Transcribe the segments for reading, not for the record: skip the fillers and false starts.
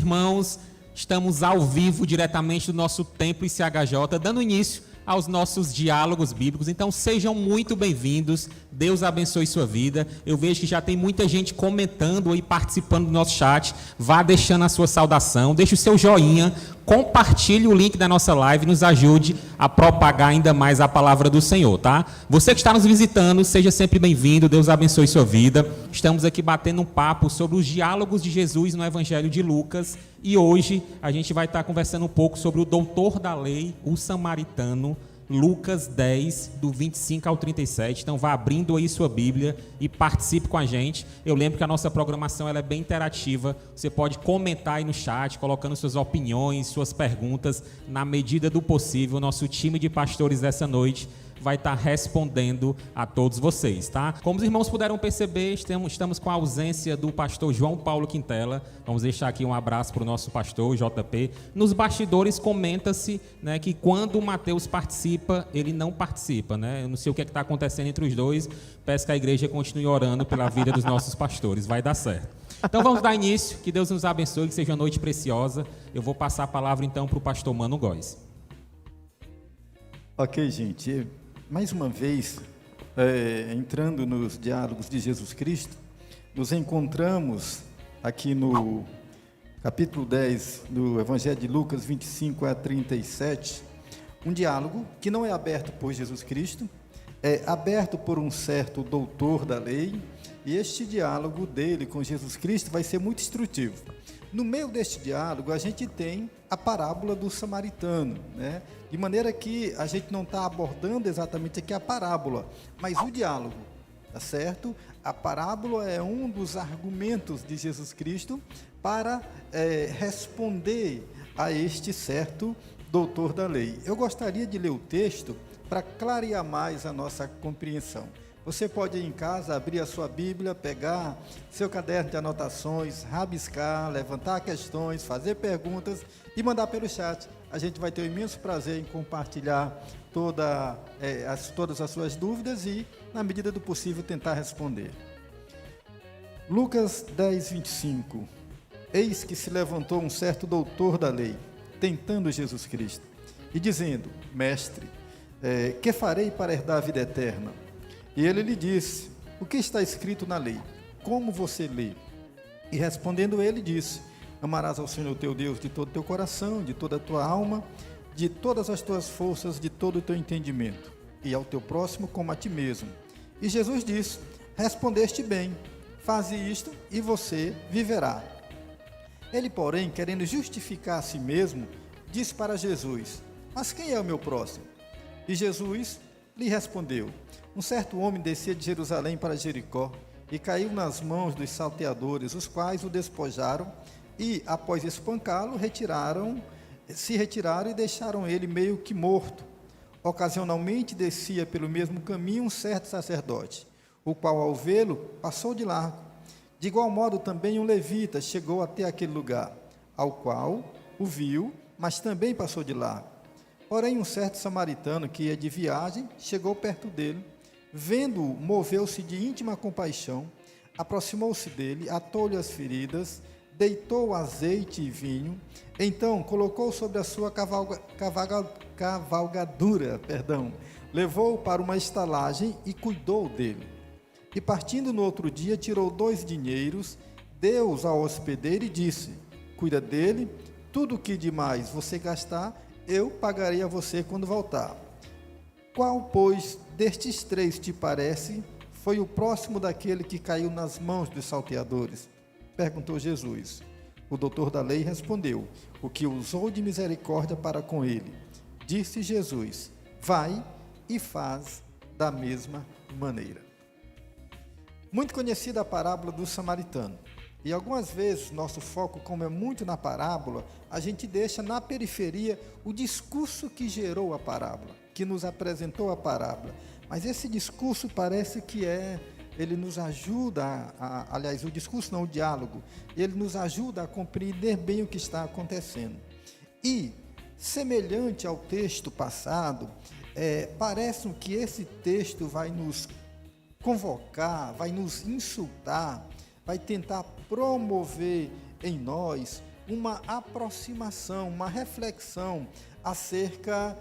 irmãos, estamos ao vivo diretamente do nosso templo ICHJ, dando início aos nossos diálogos bíblicos. Então sejam muito bem-vindos, Deus abençoe sua vida. Eu vejo que já tem muita gente comentando e participando do nosso chat. Vá deixando a sua saudação, deixe o seu joinha, compartilhe o link da nossa live, nos ajude a propagar ainda mais a palavra do Senhor, tá? Você que está nos visitando, seja sempre bem-vindo, Deus abençoe sua vida. Estamos aqui batendo um papo sobre os diálogos de Jesus no Evangelho de Lucas, e hoje a gente vai estar conversando um pouco sobre o doutor da lei, o samaritano, Lucas 10, do 25 ao 37. Então vá abrindo aí sua Bíblia e participe com a gente. Eu lembro que a nossa programação ela é bem interativa. Você pode comentar aí no chat, colocando suas opiniões, suas perguntas. Na medida do possível, o nosso time de pastores dessa noite vai estar respondendo a todos vocês, tá? Como os irmãos puderam perceber, estamos com a ausência do pastor João Paulo Quintela. Vamos deixar aqui um abraço para o nosso pastor, JP. Nos bastidores comenta-se, né, que quando o Mateus participa, ele não participa, né? Eu não sei o que está acontecendo entre os dois. Peço que a igreja continue orando pela vida dos nossos pastores. Vai dar certo. Então vamos dar início. Que Deus nos abençoe, que seja uma noite preciosa. Eu vou passar a palavra então para o pastor Mano Góes. Ok, gente. Mais uma vez, entrando nos diálogos de Jesus Cristo, nos encontramos aqui no capítulo 10 do Evangelho de Lucas, 25 a 37, um diálogo que não é aberto por Jesus Cristo, é aberto por um certo doutor da lei, e este diálogo dele com Jesus Cristo vai ser muito instrutivo. No meio deste diálogo, a gente tem a parábola do samaritano, né? De maneira que a gente não está abordando exatamente aqui a parábola, mas o diálogo, tá certo? A parábola é um dos argumentos de Jesus Cristo para responder a este certo doutor da lei. Eu gostaria de ler o texto para clarear mais a nossa compreensão. Você pode ir em casa, abrir a sua Bíblia, pegar seu caderno de anotações, rabiscar, levantar questões, fazer perguntas e mandar pelo chat. A gente vai ter um imenso prazer em compartilhar todas as suas dúvidas e, na medida do possível, tentar responder. Lucas 10, 25. Eis que se levantou um certo doutor da lei, tentando Jesus Cristo, e dizendo: Mestre, que farei para herdar a vida eterna? E ele lhe disse: o que está escrito na lei? Como você lê? E respondendo ele disse: amarás ao Senhor teu Deus de todo o teu coração, de toda a tua alma, de todas as tuas forças, de todo o teu entendimento, e ao teu próximo como a ti mesmo. E Jesus disse: respondeste bem, faze isto e você viverá. Ele, porém, querendo justificar a si mesmo, disse para Jesus: mas quem é o meu próximo? E Jesus lhe respondeu: um certo homem descia de Jerusalém para Jericó e caiu nas mãos dos salteadores, os quais o despojaram e, após espancá-lo, se retiraram e deixaram ele meio que morto. Ocasionalmente descia pelo mesmo caminho um certo sacerdote, o qual, ao vê-lo, passou de largo. De igual modo, também um levita chegou até aquele lugar, ao qual o viu, mas também passou de largo. Porém, um certo samaritano que ia de viagem chegou perto dele, vendo-o, moveu-se de íntima compaixão, aproximou-se dele, atou-lhe as feridas, deitou azeite e vinho, então colocou sobre a sua cavalgadura, levou-o para uma estalagem e cuidou dele. E partindo no outro dia, tirou 2 dinheiros, deu-os ao hospedeiro e disse: cuida dele, tudo o que demais você gastar, eu pagarei a você quando voltar. Qual, pois, destes 3 te parece, foi o próximo daquele que caiu nas mãos dos salteadores? Perguntou Jesus. O doutor da lei respondeu: o que usou de misericórdia para com ele. Disse Jesus: vai e faz da mesma maneira. Muito conhecida a parábola do samaritano. E algumas vezes, nosso foco, como é muito na parábola, a gente deixa na periferia o discurso que gerou a parábola, que nos apresentou a parábola. Mas esse discurso parece que ele nos ajuda, aliás, o discurso não, o diálogo, ele nos ajuda a compreender bem o que está acontecendo. E, semelhante ao texto passado, parece que esse texto vai nos convocar, vai nos insultar, vai tentar promover em nós uma aproximação, uma reflexão acerca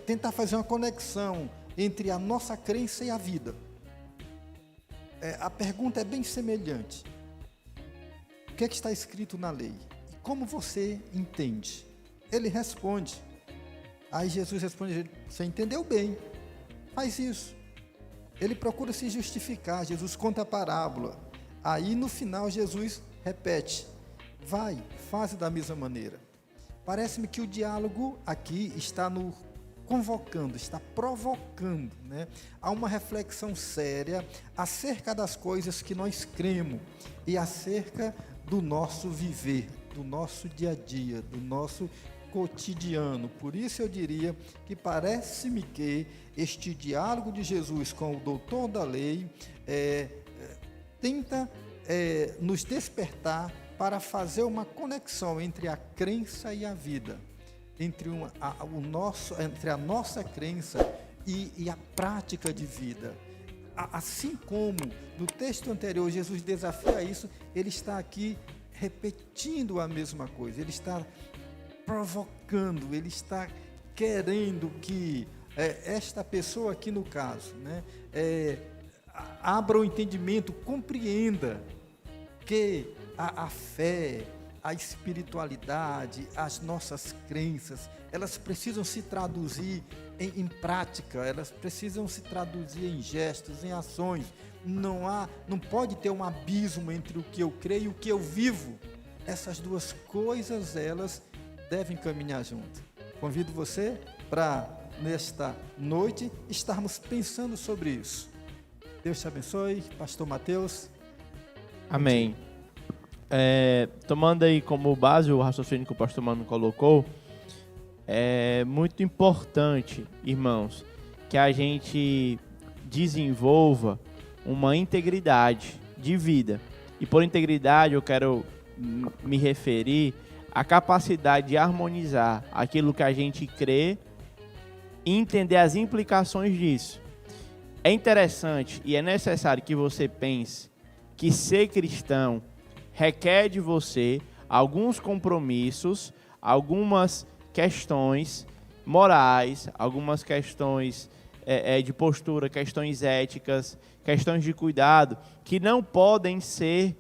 tentar fazer uma conexão entre a nossa crença e a vida. A pergunta é bem semelhante. O que é que está escrito na lei? E como você entende? Ele responde. Aí Jesus responde: você entendeu bem, faz isso. Ele procura se justificar. Jesus conta a parábola. Aí no final Jesus repete: vai, faz da mesma maneira. Parece-me que o diálogo aqui está convocando, está provocando, né, a uma reflexão séria acerca das coisas que nós cremos e acerca do nosso viver, do nosso dia a dia, do nosso cotidiano. Por isso eu diria que parece-me que este diálogo de Jesus com o doutor da lei tenta nos despertar para fazer uma conexão entre a crença e a vida, entre a nossa crença e a prática de vida. Assim como no texto anterior Jesus desafia isso, ele está aqui repetindo a mesma coisa, ele está provocando, ele está querendo que esta pessoa aqui no caso, né, abra o entendimento, compreenda que a fé, a espiritualidade, as nossas crenças, elas precisam se traduzir em prática, elas precisam se traduzir em gestos, em ações. Não pode ter um abismo entre o que eu creio e o que eu vivo. Essas duas coisas, elas devem caminhar junto. Convido você para, nesta noite, estarmos pensando sobre isso. Deus te abençoe, pastor Mateus. Amém. Tomando aí como base o raciocínio que o pastor Mano colocou, é muito importante, irmãos, que a gente desenvolva uma integridade de vida. E por integridade eu quero me referir à capacidade de harmonizar aquilo que a gente crê e entender as implicações disso. É interessante e é necessário que você pense que ser cristão requer de você alguns compromissos, algumas questões morais, algumas questões de postura, questões éticas, questões de cuidado, que não podem ser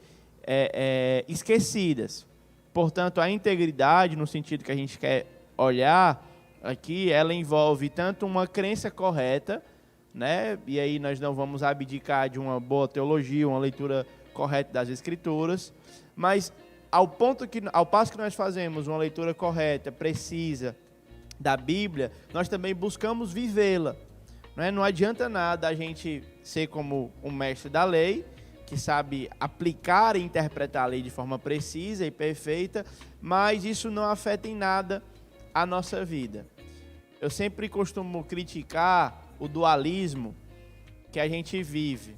esquecidas. Portanto, a integridade, no sentido que a gente quer olhar aqui, ela envolve tanto uma crença correta, né? E aí nós não vamos abdicar de uma boa teologia, uma leitura correta das Escrituras, mas ao passo que nós fazemos uma leitura correta, precisa da Bíblia, nós também buscamos vivê-la. Não adianta nada a gente ser como um mestre da lei, que sabe aplicar e interpretar a lei de forma precisa e perfeita, mas isso não afeta em nada a nossa vida. Eu sempre costumo criticar o dualismo que a gente vive,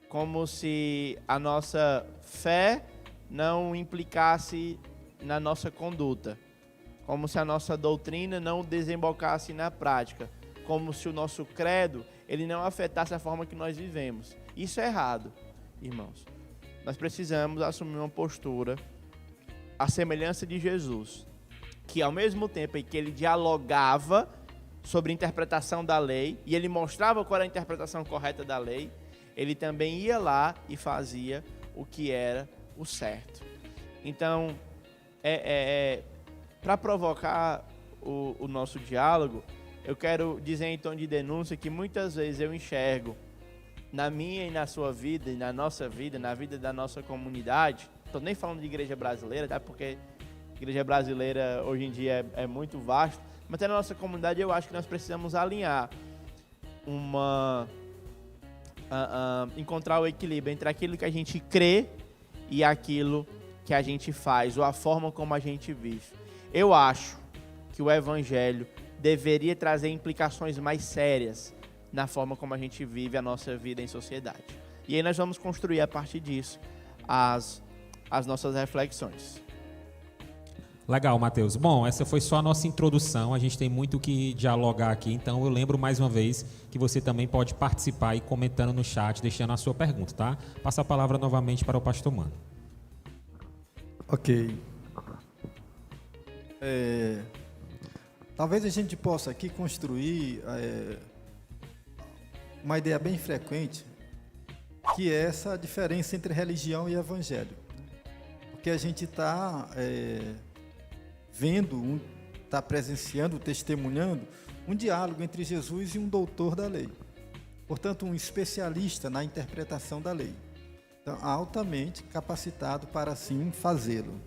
como se a nossa fé não implicasse na nossa conduta, como se a nossa doutrina não desembocasse na prática, como se o nosso credo ele não afetasse a forma que nós vivemos. Isso é errado, irmãos. Nós precisamos assumir uma postura à semelhança de Jesus, que ao mesmo tempo em que ele dialogava sobre a interpretação da lei e ele mostrava qual era a interpretação correta da lei, ele também ia lá e fazia o que era o certo. Então, para provocar o nosso diálogo, eu quero dizer em tom de denúncia que muitas vezes eu enxergo na minha e na sua vida, e na nossa vida, na vida da nossa comunidade, estou nem falando de igreja brasileira, tá? Porque a igreja brasileira hoje em dia é muito vasta, mas até na nossa comunidade eu acho que nós precisamos alinhar encontrar o equilíbrio entre aquilo que a gente crê e aquilo que a gente faz, ou a forma como a gente vive. Eu acho que o Evangelho deveria trazer implicações mais sérias na forma como a gente vive a nossa vida em sociedade. E aí nós vamos construir a partir disso as nossas reflexões. Legal, Mateus. Bom, essa foi só a nossa introdução, a gente tem muito o que dialogar aqui, então eu lembro mais uma vez que você também pode participar e comentando no chat, deixando a sua pergunta, tá? Passa a palavra novamente para o pastor Mano. Ok. Talvez a gente possa aqui construir uma ideia bem frequente, que é essa diferença entre religião e evangelho. Porque a gente está vendo, está presenciando, testemunhando um diálogo entre Jesus e um doutor da lei. Portanto, um especialista na interpretação da lei. Então, altamente capacitado para assim fazê-lo.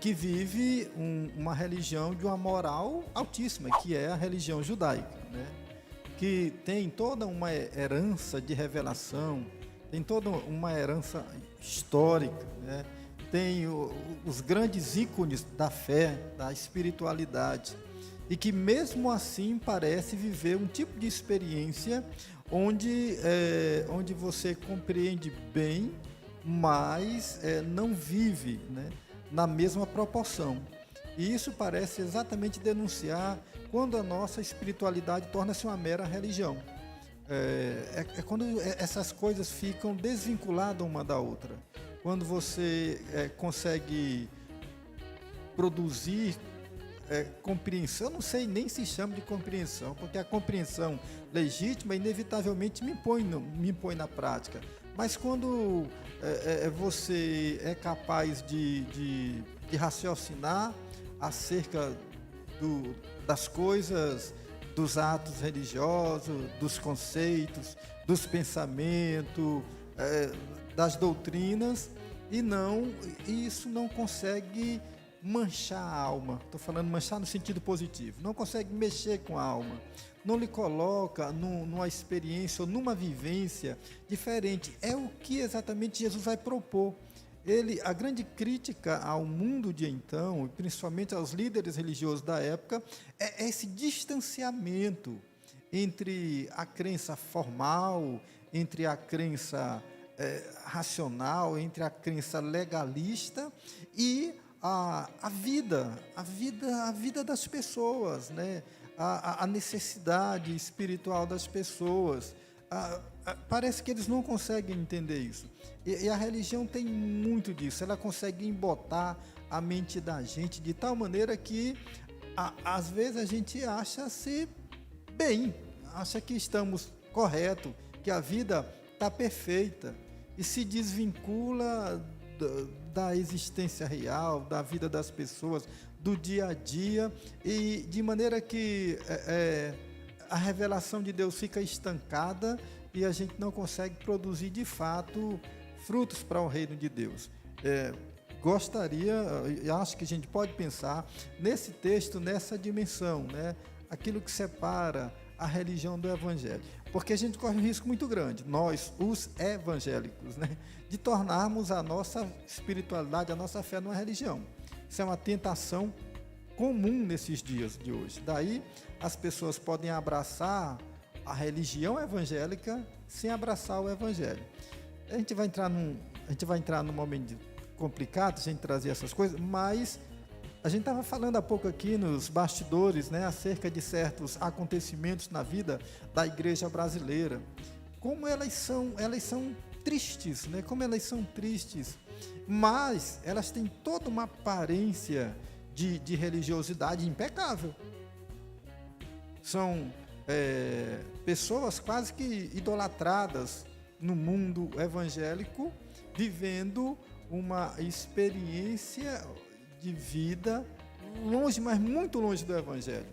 Que vive uma religião de uma moral altíssima, que é a religião judaica, né? Que tem toda uma herança de revelação, tem toda uma herança histórica, né? Tem os grandes ícones da fé, da espiritualidade, e que mesmo assim parece viver um tipo de experiência onde você compreende bem, mas não vive, né, na mesma proporção. E isso parece exatamente denunciar quando a nossa espiritualidade torna-se uma mera religião. Quando essas coisas ficam desvinculadas uma da outra. Quando você consegue produzir compreensão, eu não sei nem se chama de compreensão, porque a compreensão legítima inevitavelmente me impõe na prática. Mas quando você é capaz de raciocinar acerca das coisas, dos atos religiosos, dos conceitos, dos pensamentos, das doutrinas, e isso não consegue manchar a alma. Estou falando manchar no sentido positivo. Não consegue mexer com a alma. Não lhe coloca numa experiência ou numa vivência diferente. É o que exatamente Jesus vai propor. A grande crítica ao mundo de então, e principalmente aos líderes religiosos da época, é esse distanciamento entre a crença formal, entre a crença racional, entre a crença legalista e a vida das pessoas, né? A necessidade espiritual das pessoas. Parece que eles não conseguem entender isso. E a religião tem muito disso. Ela consegue embotar a mente da gente de tal maneira que, às vezes, a gente acha-se bem, acha que estamos corretos, que a vida está perfeita, e se desvincula da existência real, da vida das pessoas, do dia a dia, e de maneira que a revelação de Deus fica estancada e a gente não consegue produzir de fato frutos para o reino de Deus. Acho que a gente pode pensar nesse texto, nessa dimensão, né? Aquilo que separa a religião do evangelho, porque a gente corre um risco muito grande, nós, os evangélicos, né, de tornarmos a nossa espiritualidade, a nossa fé numa religião. Isso é uma tentação comum nesses dias de hoje. Daí as pessoas podem abraçar a religião evangélica sem abraçar o evangelho. A gente vai entrar num momento complicado, a gente trazer essas coisas, mas a gente estava falando há pouco aqui nos bastidores, né, acerca de certos acontecimentos na vida da igreja brasileira. Como elas são tristes, né? Como elas são tristes, mas elas têm toda uma aparência de religiosidade impecável. São pessoas quase que idolatradas no mundo evangélico, vivendo uma experiência de vida longe, mas muito longe do evangelho.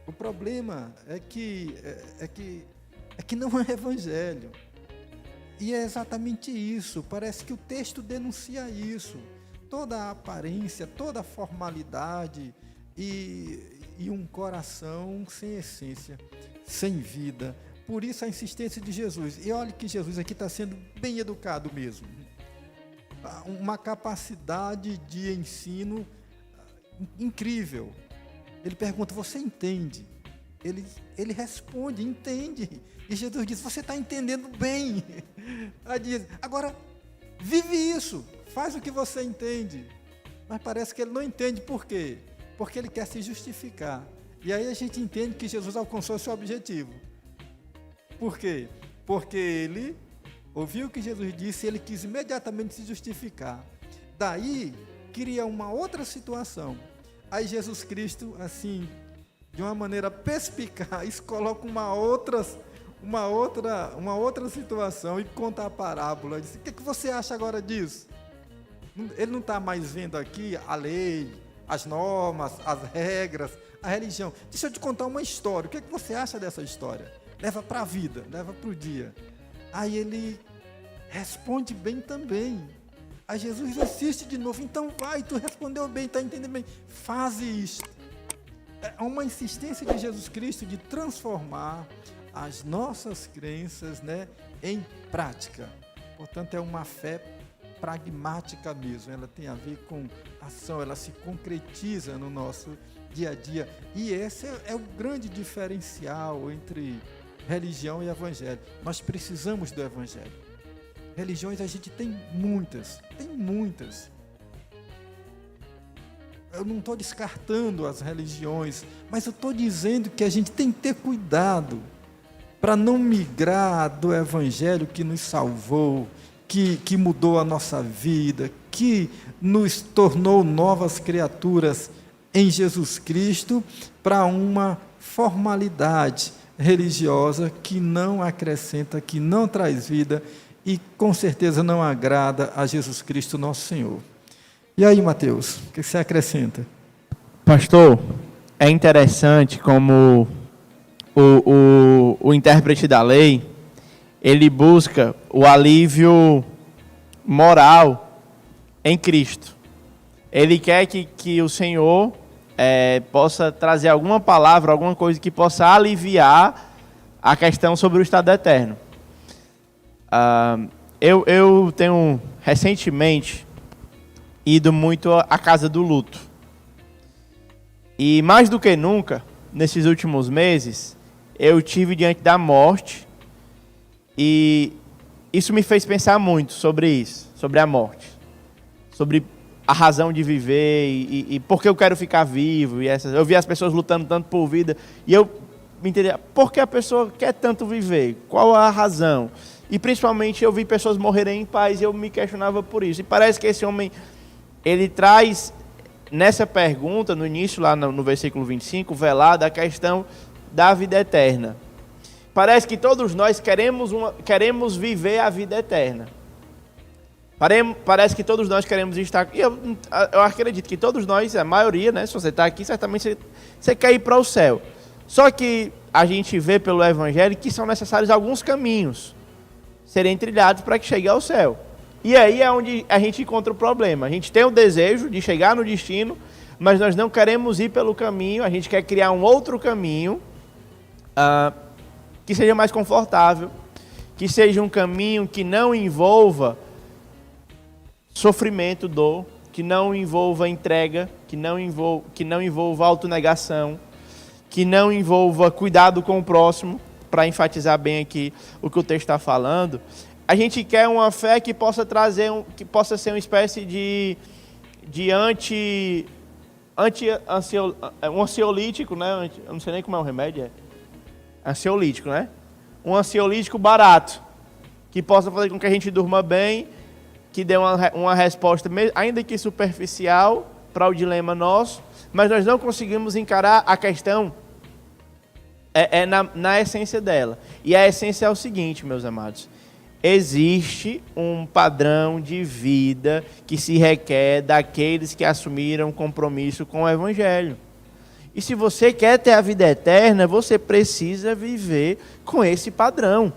O problema é que não é evangelho. E é exatamente isso. Parece que o texto denuncia isso. Toda a aparência, toda a formalidade e um coração sem essência, sem vida. Por isso a insistência de Jesus. E olha que Jesus aqui está sendo bem educado mesmo. Uma capacidade de ensino incrível. Ele pergunta, você entende? Ele responde, entende. E Jesus diz, você está entendendo bem. Aí diz, agora vive isso, faz o que você entende. Mas parece que ele não entende. Por quê? Porque ele quer se justificar. E aí a gente entende que Jesus alcançou seu objetivo. Por quê? Porque ele ouviu o que Jesus disse e ele quis imediatamente se justificar. Daí, cria uma outra situação. Aí Jesus Cristo, assim, de uma maneira perspicaz, coloca uma outra situação e conta a parábola. Diz: o que você acha agora disso? Ele não está mais vendo aqui a lei, as normas, as regras, a religião. Deixa eu te contar uma história. O que você acha dessa história? Leva para a vida, leva para o dia. Aí ele responde bem também. Aí Jesus insiste de novo: então vai, tu respondeu bem, está entendendo bem, faz isto. É uma insistência de Jesus Cristo de transformar as nossas crenças, né, em prática. Portanto, é uma fé pragmática mesmo, ela tem a ver com ação, ela se concretiza no nosso dia a dia. E esse é o grande diferencial entre religião e evangelho. Nós precisamos do evangelho. Religiões a gente tem muitas. Eu não estou descartando as religiões, mas eu estou dizendo que a gente tem que ter cuidado para não migrar do evangelho que nos salvou, que mudou a nossa vida, que nos tornou novas criaturas em Jesus Cristo, para uma formalidade religiosa que não acrescenta, que não traz vida e com certeza não agrada a Jesus Cristo, nosso Senhor. E aí, Mateus, o que você acrescenta? Pastor, é interessante como o intérprete da lei, ele busca o alívio moral em Cristo. Ele quer que o Senhor possa trazer alguma palavra, alguma coisa que possa aliviar a questão sobre o estado eterno. Eu tenho recentemente ido muito à casa do luto. E mais do que nunca, nesses últimos meses, eu tive diante da morte. E isso me fez pensar muito sobre isso, sobre a morte, sobre a razão de viver e por que eu quero ficar vivo. Eu vi as pessoas lutando tanto por vida e eu me entendi, por que a pessoa quer tanto viver? Qual a razão? E principalmente eu vi pessoas morrerem em paz e eu me questionava por isso. E parece que esse homem, ele traz nessa pergunta, no início, lá no versículo 25, velada a questão da vida eterna. Parece que todos nós queremos viver a vida eterna. Parece que todos nós queremos estar... Eu acredito que todos nós, a maioria, né, se você está aqui, certamente você quer ir para o céu. Só que a gente vê pelo Evangelho que são necessários alguns caminhos serem trilhados para que chegue ao céu. E aí é onde a gente encontra o problema. A gente tem o desejo de chegar no destino, mas nós não queremos ir pelo caminho, a gente quer criar um outro caminho que seja mais confortável, que seja um caminho que não envolva sofrimento, dor, que não envolva entrega, que não envolva autonegação, que não envolva cuidado com o próximo, para enfatizar bem aqui o que o texto está falando. A gente quer uma fé que possa trazer, que possa ser uma espécie de um ansiolítico, né? Eu não sei nem como é o remédio, ansiolítico, né? Um ansiolítico barato, que possa fazer com que a gente durma bem, que dê uma resposta, ainda que superficial, para o dilema nosso, mas nós não conseguimos encarar a questão na essência dela. E a essência é o seguinte, meus amados: existe um padrão de vida que se requer daqueles que assumiram compromisso com o Evangelho. E se você quer ter a vida eterna, você precisa viver com esse padrão.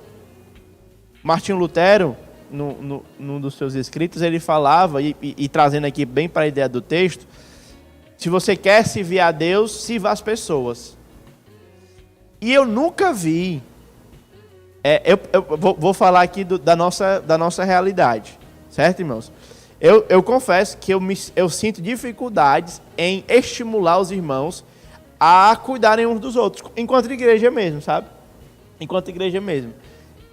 Martinho Lutero, num dos seus escritos, ele falava, e trazendo aqui bem para a ideia do texto, se você quer servir a Deus, sirva as pessoas. E eu nunca vi, eu vou falar aqui da nossa realidade, certo, irmãos? Eu confesso que eu sinto dificuldades em estimular os irmãos a cuidarem uns dos outros, enquanto igreja mesmo, sabe? Enquanto igreja mesmo.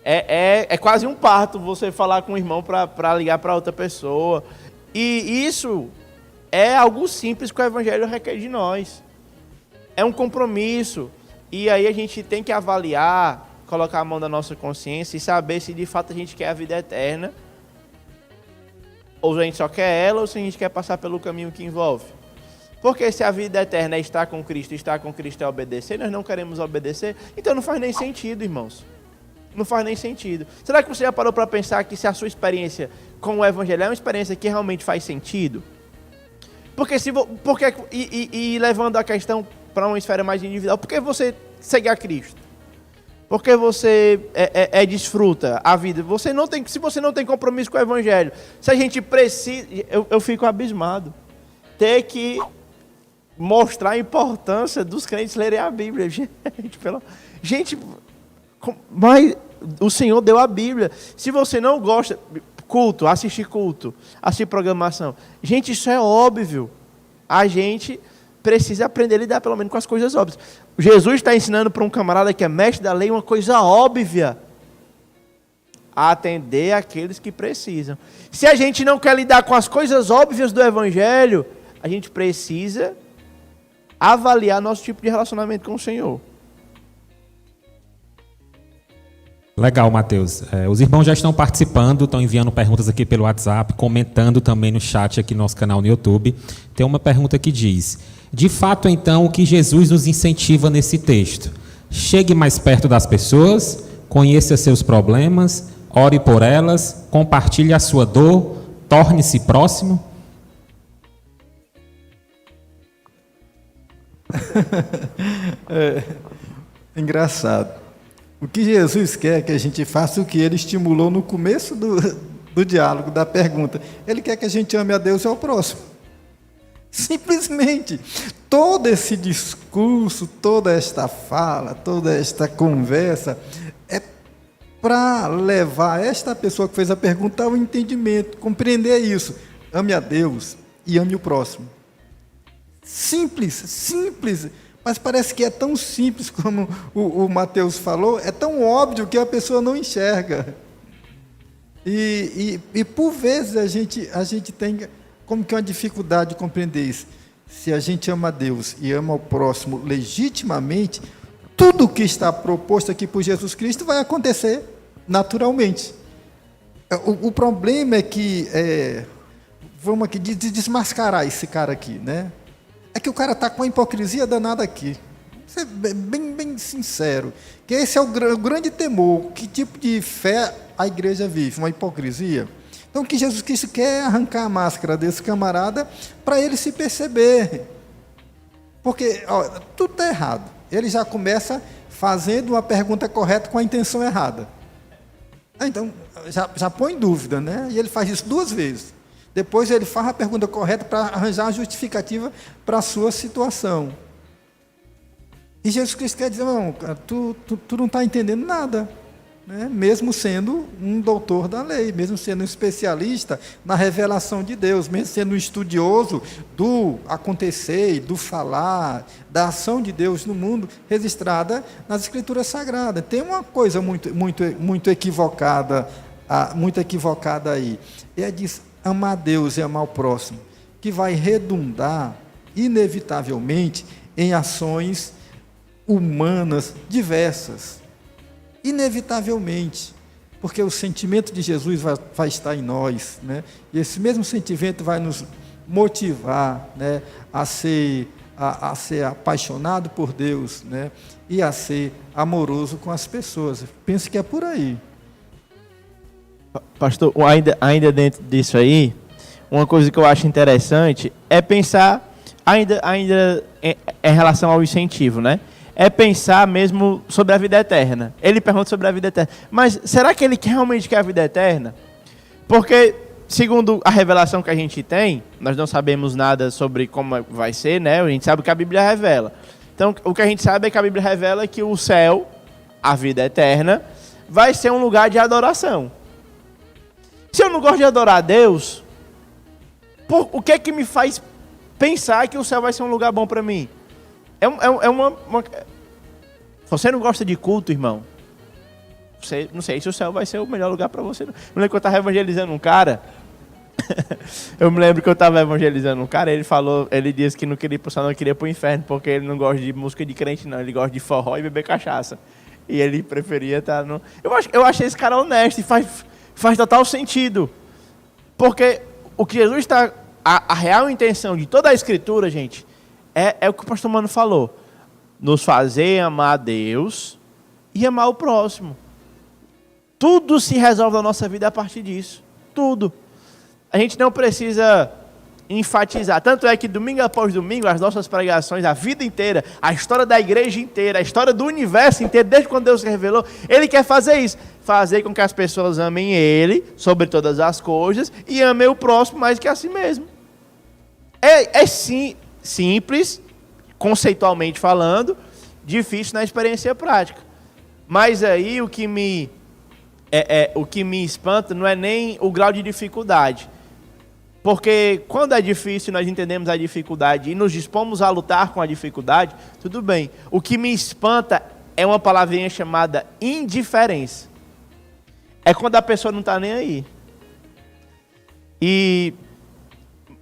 É quase um parto você falar com um irmão para ligar para outra pessoa. E isso é algo simples que o Evangelho requer de nós. É um compromisso. E aí a gente tem que avaliar, colocar a mão na nossa consciência e saber se de fato a gente quer a vida eterna Ou a gente só quer ela, ou se a gente quer passar pelo caminho que envolve. Porque se a vida eterna é estar com Cristo é obedecer, nós não queremos obedecer, então não faz nem sentido, irmãos. Não faz nem sentido. Será que você já parou para pensar que se a sua experiência com o Evangelho é uma experiência que realmente faz sentido? Porque levando a questão para uma esfera mais individual, por que você segue a Cristo? Porque você desfruta a vida. Se você não tem compromisso com o Evangelho, se a gente precisa... Eu fico abismado. Ter que mostrar a importância dos crentes lerem a Bíblia. Mas o Senhor deu a Bíblia. Se você não gosta... assistir programação. Gente, isso é óbvio. A gente precisa aprender a lidar pelo menos com as coisas óbvias. Jesus está ensinando para um camarada que é mestre da lei uma coisa óbvia: a atender aqueles que precisam. Se a gente não quer lidar com as coisas óbvias do Evangelho, a gente precisa avaliar nosso tipo de relacionamento com o Senhor. Legal, Mateus. Os irmãos já estão participando, estão enviando perguntas aqui pelo WhatsApp, comentando também no chat aqui no nosso canal no YouTube. Tem uma pergunta que diz: de fato, então, o que Jesus nos incentiva nesse texto? Chegue mais perto das pessoas, conheça seus problemas, ore por elas, compartilhe a sua dor, torne-se próximo. Engraçado. O que Jesus quer é que a gente faça o que ele estimulou no começo do diálogo, da pergunta. Ele quer que a gente ame a Deus e ao próximo. Simplesmente. Todo esse discurso, toda esta fala, toda esta conversa é para levar esta pessoa que fez a pergunta ao entendimento, compreender isso. Ame a Deus e ame o próximo. Simples, simples. Mas parece que é tão simples como o Mateus falou, é tão óbvio que a pessoa não enxerga. E por vezes a gente tem como que uma dificuldade de compreender isso. Se a gente ama a Deus e ama o próximo legitimamente, tudo o que está proposto aqui por Jesus Cristo vai acontecer naturalmente. O problema é que, vamos aqui, desmascarar esse cara aqui, né? É que o cara está com a hipocrisia danada aqui. Vou ser bem sincero. Que esse é o grande temor. Que tipo de fé a igreja vive? Uma hipocrisia? Então, o que Jesus Cristo quer é arrancar a máscara desse camarada para ele se perceber. Porque tudo está errado. Ele já começa fazendo uma pergunta correta com a intenção errada. Então, já põe em dúvida, né? E ele faz isso 2 vezes. Depois ele faz a pergunta correta para arranjar uma justificativa para a sua situação. E Jesus Cristo quer dizer: não, tu não está entendendo nada, né? Mesmo sendo um doutor da lei, mesmo sendo um especialista na revelação de Deus, mesmo sendo um estudioso do acontecer, do falar, da ação de Deus no mundo, registrada nas Escrituras Sagradas. Tem uma coisa muito equivocada aí. É disso. Amar a Deus e amar o próximo, que vai redundar, inevitavelmente, em ações humanas diversas. Inevitavelmente. Porque o sentimento de Jesus vai estar em nós, né? E esse mesmo sentimento vai nos motivar, né, a ser apaixonado por Deus, né, e a ser amoroso com as pessoas. Penso que é por aí. Pastor, ainda dentro disso aí, uma coisa que eu acho interessante é pensar, ainda em relação ao incentivo, né? É pensar mesmo sobre a vida eterna. Ele pergunta sobre a vida eterna. Mas será que ele realmente quer a vida eterna? Porque, segundo a revelação que a gente tem, nós não sabemos nada sobre como vai ser, né? A gente sabe que a Bíblia revela. Então, o que a gente sabe é que a Bíblia revela que o céu, a vida eterna, vai ser um lugar de adoração. Se eu não gosto de adorar a Deus, o que é que me faz pensar que o céu vai ser um lugar bom para mim? Você não gosta de culto, irmão? Não sei se o céu vai ser o melhor lugar para você. Eu me lembro que eu estava evangelizando um cara. Ele disse que não queria ir para o céu, não queria ir para o inferno, porque ele não gosta de música de crente, não. Ele gosta de forró e beber cachaça. E ele preferia estar no... Eu achei esse cara honesto e faz total sentido. Porque o que Jesus está... A real intenção de toda a Escritura, gente, é o que o pastor Mano falou. Nos fazer amar a Deus e amar o próximo. Tudo se resolve na nossa vida a partir disso. Tudo. A gente não precisa enfatizar. Tanto é que domingo após domingo, as nossas pregações, a vida inteira, a história da igreja inteira, a história do universo inteiro, desde quando Deus se revelou, Ele quer fazer isso. Fazer com que as pessoas amem Ele sobre todas as coisas e amem o próximo mais que a si mesmo. Sim, simples, conceitualmente falando, difícil na experiência prática. Mas aí o que me espanta não é nem o grau de dificuldade. Porque quando é difícil, nós entendemos a dificuldade e nos dispomos a lutar com a dificuldade, tudo bem. O que me espanta é uma palavrinha chamada indiferença. É quando a pessoa não está nem aí. E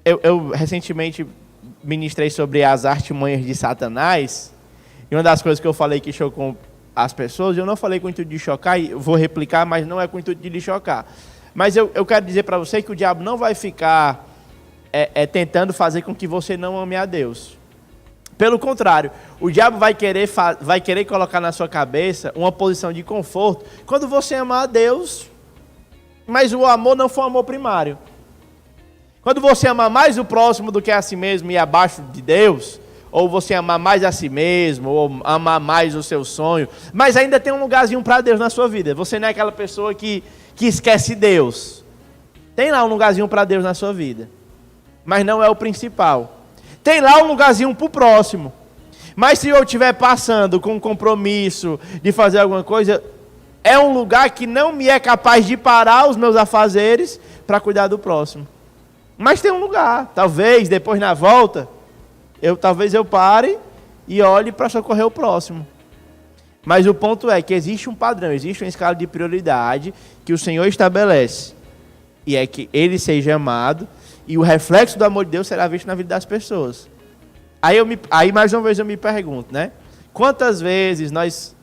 eu recentemente ministrei sobre as artimanhas de Satanás, e uma das coisas que eu falei que chocou as pessoas, eu não falei com o intuito de chocar, e eu vou replicar, mas não é com o intuito de lhe chocar. Mas eu quero dizer para você que o diabo não vai ficar tentando fazer com que você não ame a Deus. Pelo contrário, o diabo vai querer colocar na sua cabeça uma posição de conforto quando você amar a Deus, mas o amor não for um amor primário. Quando você amar mais o próximo do que a si mesmo e abaixo de Deus, ou você amar mais a si mesmo, ou amar mais o seu sonho, mas ainda tem um lugarzinho para Deus na sua vida. Você não é aquela pessoa que esquece Deus. Tem lá um lugarzinho para Deus na sua vida, mas não é o principal. Tem lá um lugarzinho para o próximo, mas se eu estiver passando com um compromisso de fazer alguma coisa, é um lugar que não me é capaz de parar os meus afazeres para cuidar do próximo. Mas tem um lugar, talvez depois na volta, talvez eu pare e olhe para socorrer o próximo. Mas o ponto é que existe um padrão, existe uma escala de prioridade que o Senhor estabelece. E é que Ele seja amado e o reflexo do amor de Deus será visto na vida das pessoas. Aí mais uma vez eu me pergunto, né? Quantas vezes nós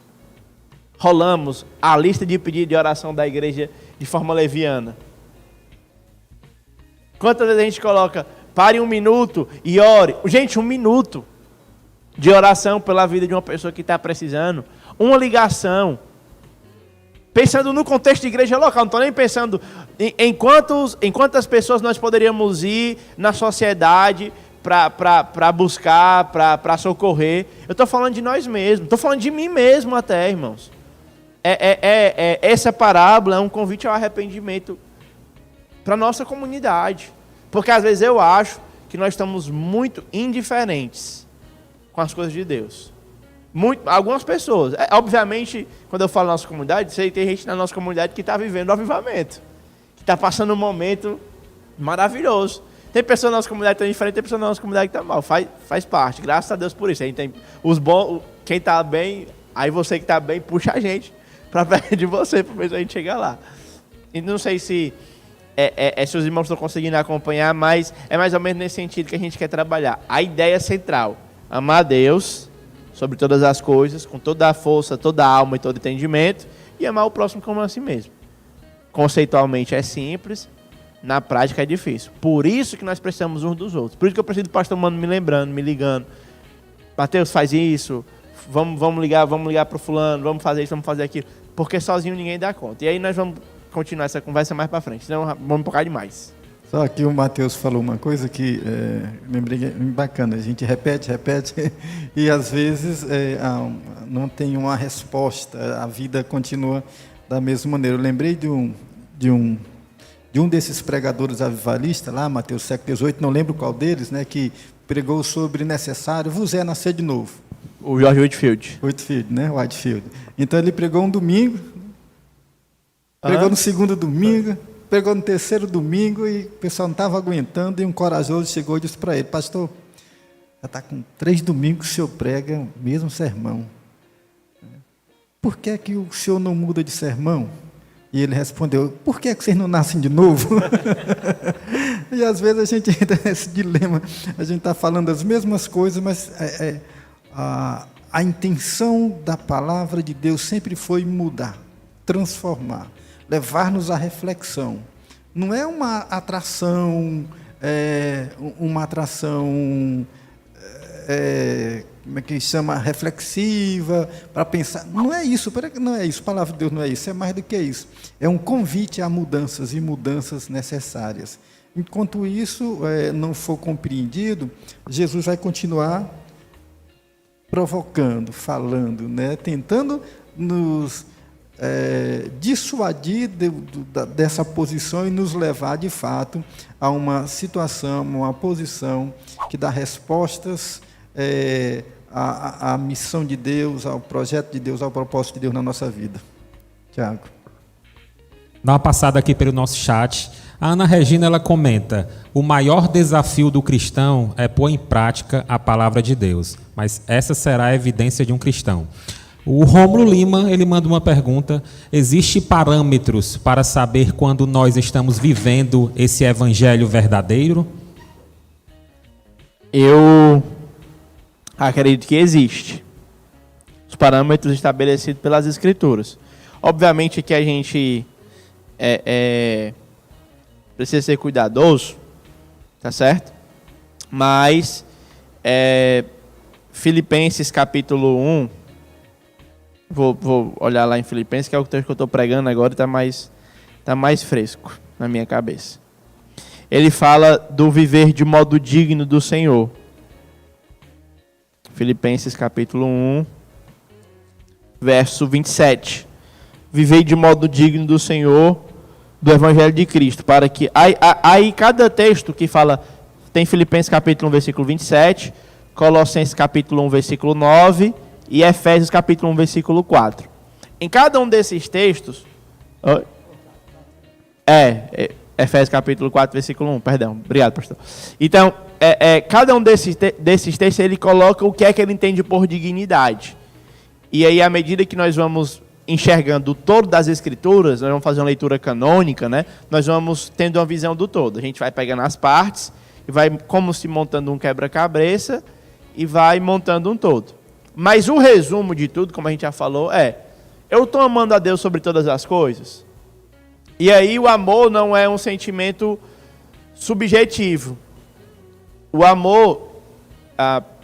rolamos a lista de pedido de oração da igreja de forma leviana? Quantas vezes a gente coloca, pare 1 minuto e ore. Gente, 1 minuto de oração pela vida de uma pessoa que está precisando. Uma ligação. Pensando no contexto de igreja local, não estou nem pensando em quantas pessoas nós poderíamos ir na sociedade para buscar, para socorrer. Eu estou falando de nós mesmos, estou falando de mim mesmo até, irmãos. Essa parábola é um convite ao arrependimento para a nossa comunidade. Porque às vezes eu acho que nós estamos muito indiferentes com as coisas de Deus. Algumas pessoas. Obviamente, quando eu falo nossa comunidade, tem gente na nossa comunidade que está vivendo o avivamento. Que está passando um momento maravilhoso. Tem pessoas na nossa comunidade que estão diferentes, tem pessoas na nossa comunidade que estão mal. Faz parte, graças a Deus por isso. A gente tem os bons, quem está bem, aí você que está bem, puxa a gente para perto de você, para ver se a gente chegar lá. E não sei se os irmãos estão conseguindo acompanhar, mas é mais ou menos nesse sentido que a gente quer trabalhar. A ideia central, amar a Deus sobre todas as coisas, com toda a força, toda a alma e todo entendimento, e amar o próximo como a si mesmo. Conceitualmente é simples, na prática é difícil. Por isso que nós precisamos uns dos outros. Por isso que eu preciso do pastor Mano me lembrando, me ligando. Mateus, faz isso, vamos ligar para o fulano, vamos fazer isso, vamos fazer aquilo. Porque sozinho ninguém dá conta. E aí nós vamos continuar essa conversa mais para frente, senão vamos focar demais. Só que o Mateus falou uma coisa que lembrei bacana, a gente repete, e às vezes não tem uma resposta, a vida continua da mesma maneira. Eu lembrei de um desses pregadores avivalistas lá, Mateus século XVIII, não lembro qual deles, né, que pregou sobre necessário vos é nascer de novo. O George Whitefield. Whitefield. Então ele pregou um domingo, pregou no segundo domingo, pregou no terceiro domingo e o pessoal não estava aguentando, e um corajoso chegou e disse para ele: pastor, já está com 3 domingos que o senhor prega o mesmo sermão. Por que é que o senhor não muda de sermão? E ele respondeu: por que é que vocês não nascem de novo? E às vezes a gente entra nesse dilema, a gente está falando as mesmas coisas, mas a intenção da palavra de Deus sempre foi mudar, transformar, levar-nos à reflexão. Não é uma atração, como é que chama, reflexiva, para pensar. Não é isso, não é isso. A palavra de Deus não é isso, é mais do que isso. É um convite a mudanças e mudanças necessárias. Enquanto isso não for compreendido, Jesus vai continuar provocando, falando, né? Tentando nos dissuadir dessa posição e nos levar, de fato, a uma situação, uma posição que dá respostas à missão de Deus, ao projeto de Deus, ao propósito de Deus na nossa vida. Tiago. Dá uma passada aqui pelo nosso chat. A Ana Regina, ela comenta: o maior desafio do cristão é pôr em prática a palavra de Deus, mas essa será a evidência de um cristão. O Rômulo Lima, ele manda uma pergunta: existe parâmetros para saber quando nós estamos vivendo esse evangelho verdadeiro? Eu acredito que existe. Os parâmetros estabelecidos pelas Escrituras. Obviamente que a gente precisa ser cuidadoso, tá certo? Mas Filipenses capítulo 1, vou olhar lá em Filipenses, que é o texto que eu estou pregando agora, e está mais fresco na minha cabeça. Ele fala do viver de modo digno do Senhor. Filipenses capítulo 1, verso 27. Viver de modo digno do Senhor, do Evangelho de Cristo, para que... Aí cada texto que fala, tem Filipenses capítulo 1, versículo 27, Colossenses capítulo 1, versículo 9, e Efésios capítulo 1, versículo 4. Em cada um desses textos... Efésios capítulo 4, versículo 1, perdão, obrigado, pastor. Então, cada um desses textos, ele coloca o que é que ele entende por dignidade. E aí, à medida que nós vamos enxergando o todo das Escrituras, nós vamos fazer uma leitura canônica, né? Nós vamos tendo uma visão do todo. A gente vai pegando as partes, e vai como se montando um quebra-cabeça, e vai montando um todo. Mas o resumo de tudo, como a gente já falou, eu estou amando a Deus sobre todas as coisas. E aí o amor não é um sentimento subjetivo. O amor,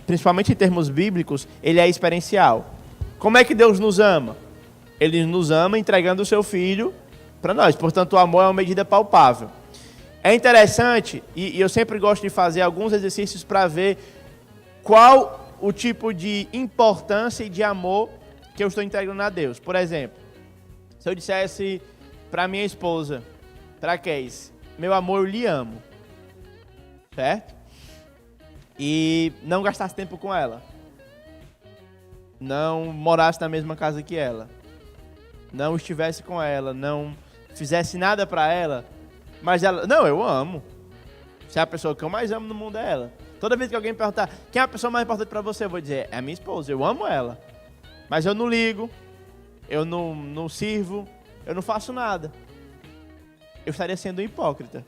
principalmente em termos bíblicos, ele é experiencial. Como é que Deus nos ama? Ele nos ama entregando o seu Filho para nós. Portanto, o amor é uma medida palpável. É interessante, e eu sempre gosto de fazer alguns exercícios para ver qual o tipo de importância e de amor que eu estou entregando a Deus. Por exemplo, se eu dissesse para minha esposa, para Keis, meu amor, eu lhe amo, certo? E não gastasse tempo com ela, não morasse na mesma casa que ela, não estivesse com ela, não fizesse nada para ela, mas ela, não, eu amo. Se é a pessoa que eu mais amo no mundo é ela. Toda vez que alguém me perguntar, quem é a pessoa mais importante para você, eu vou dizer, é a minha esposa, eu amo ela. Mas eu não ligo, eu não sirvo, eu não faço nada. Eu estaria sendo hipócrita.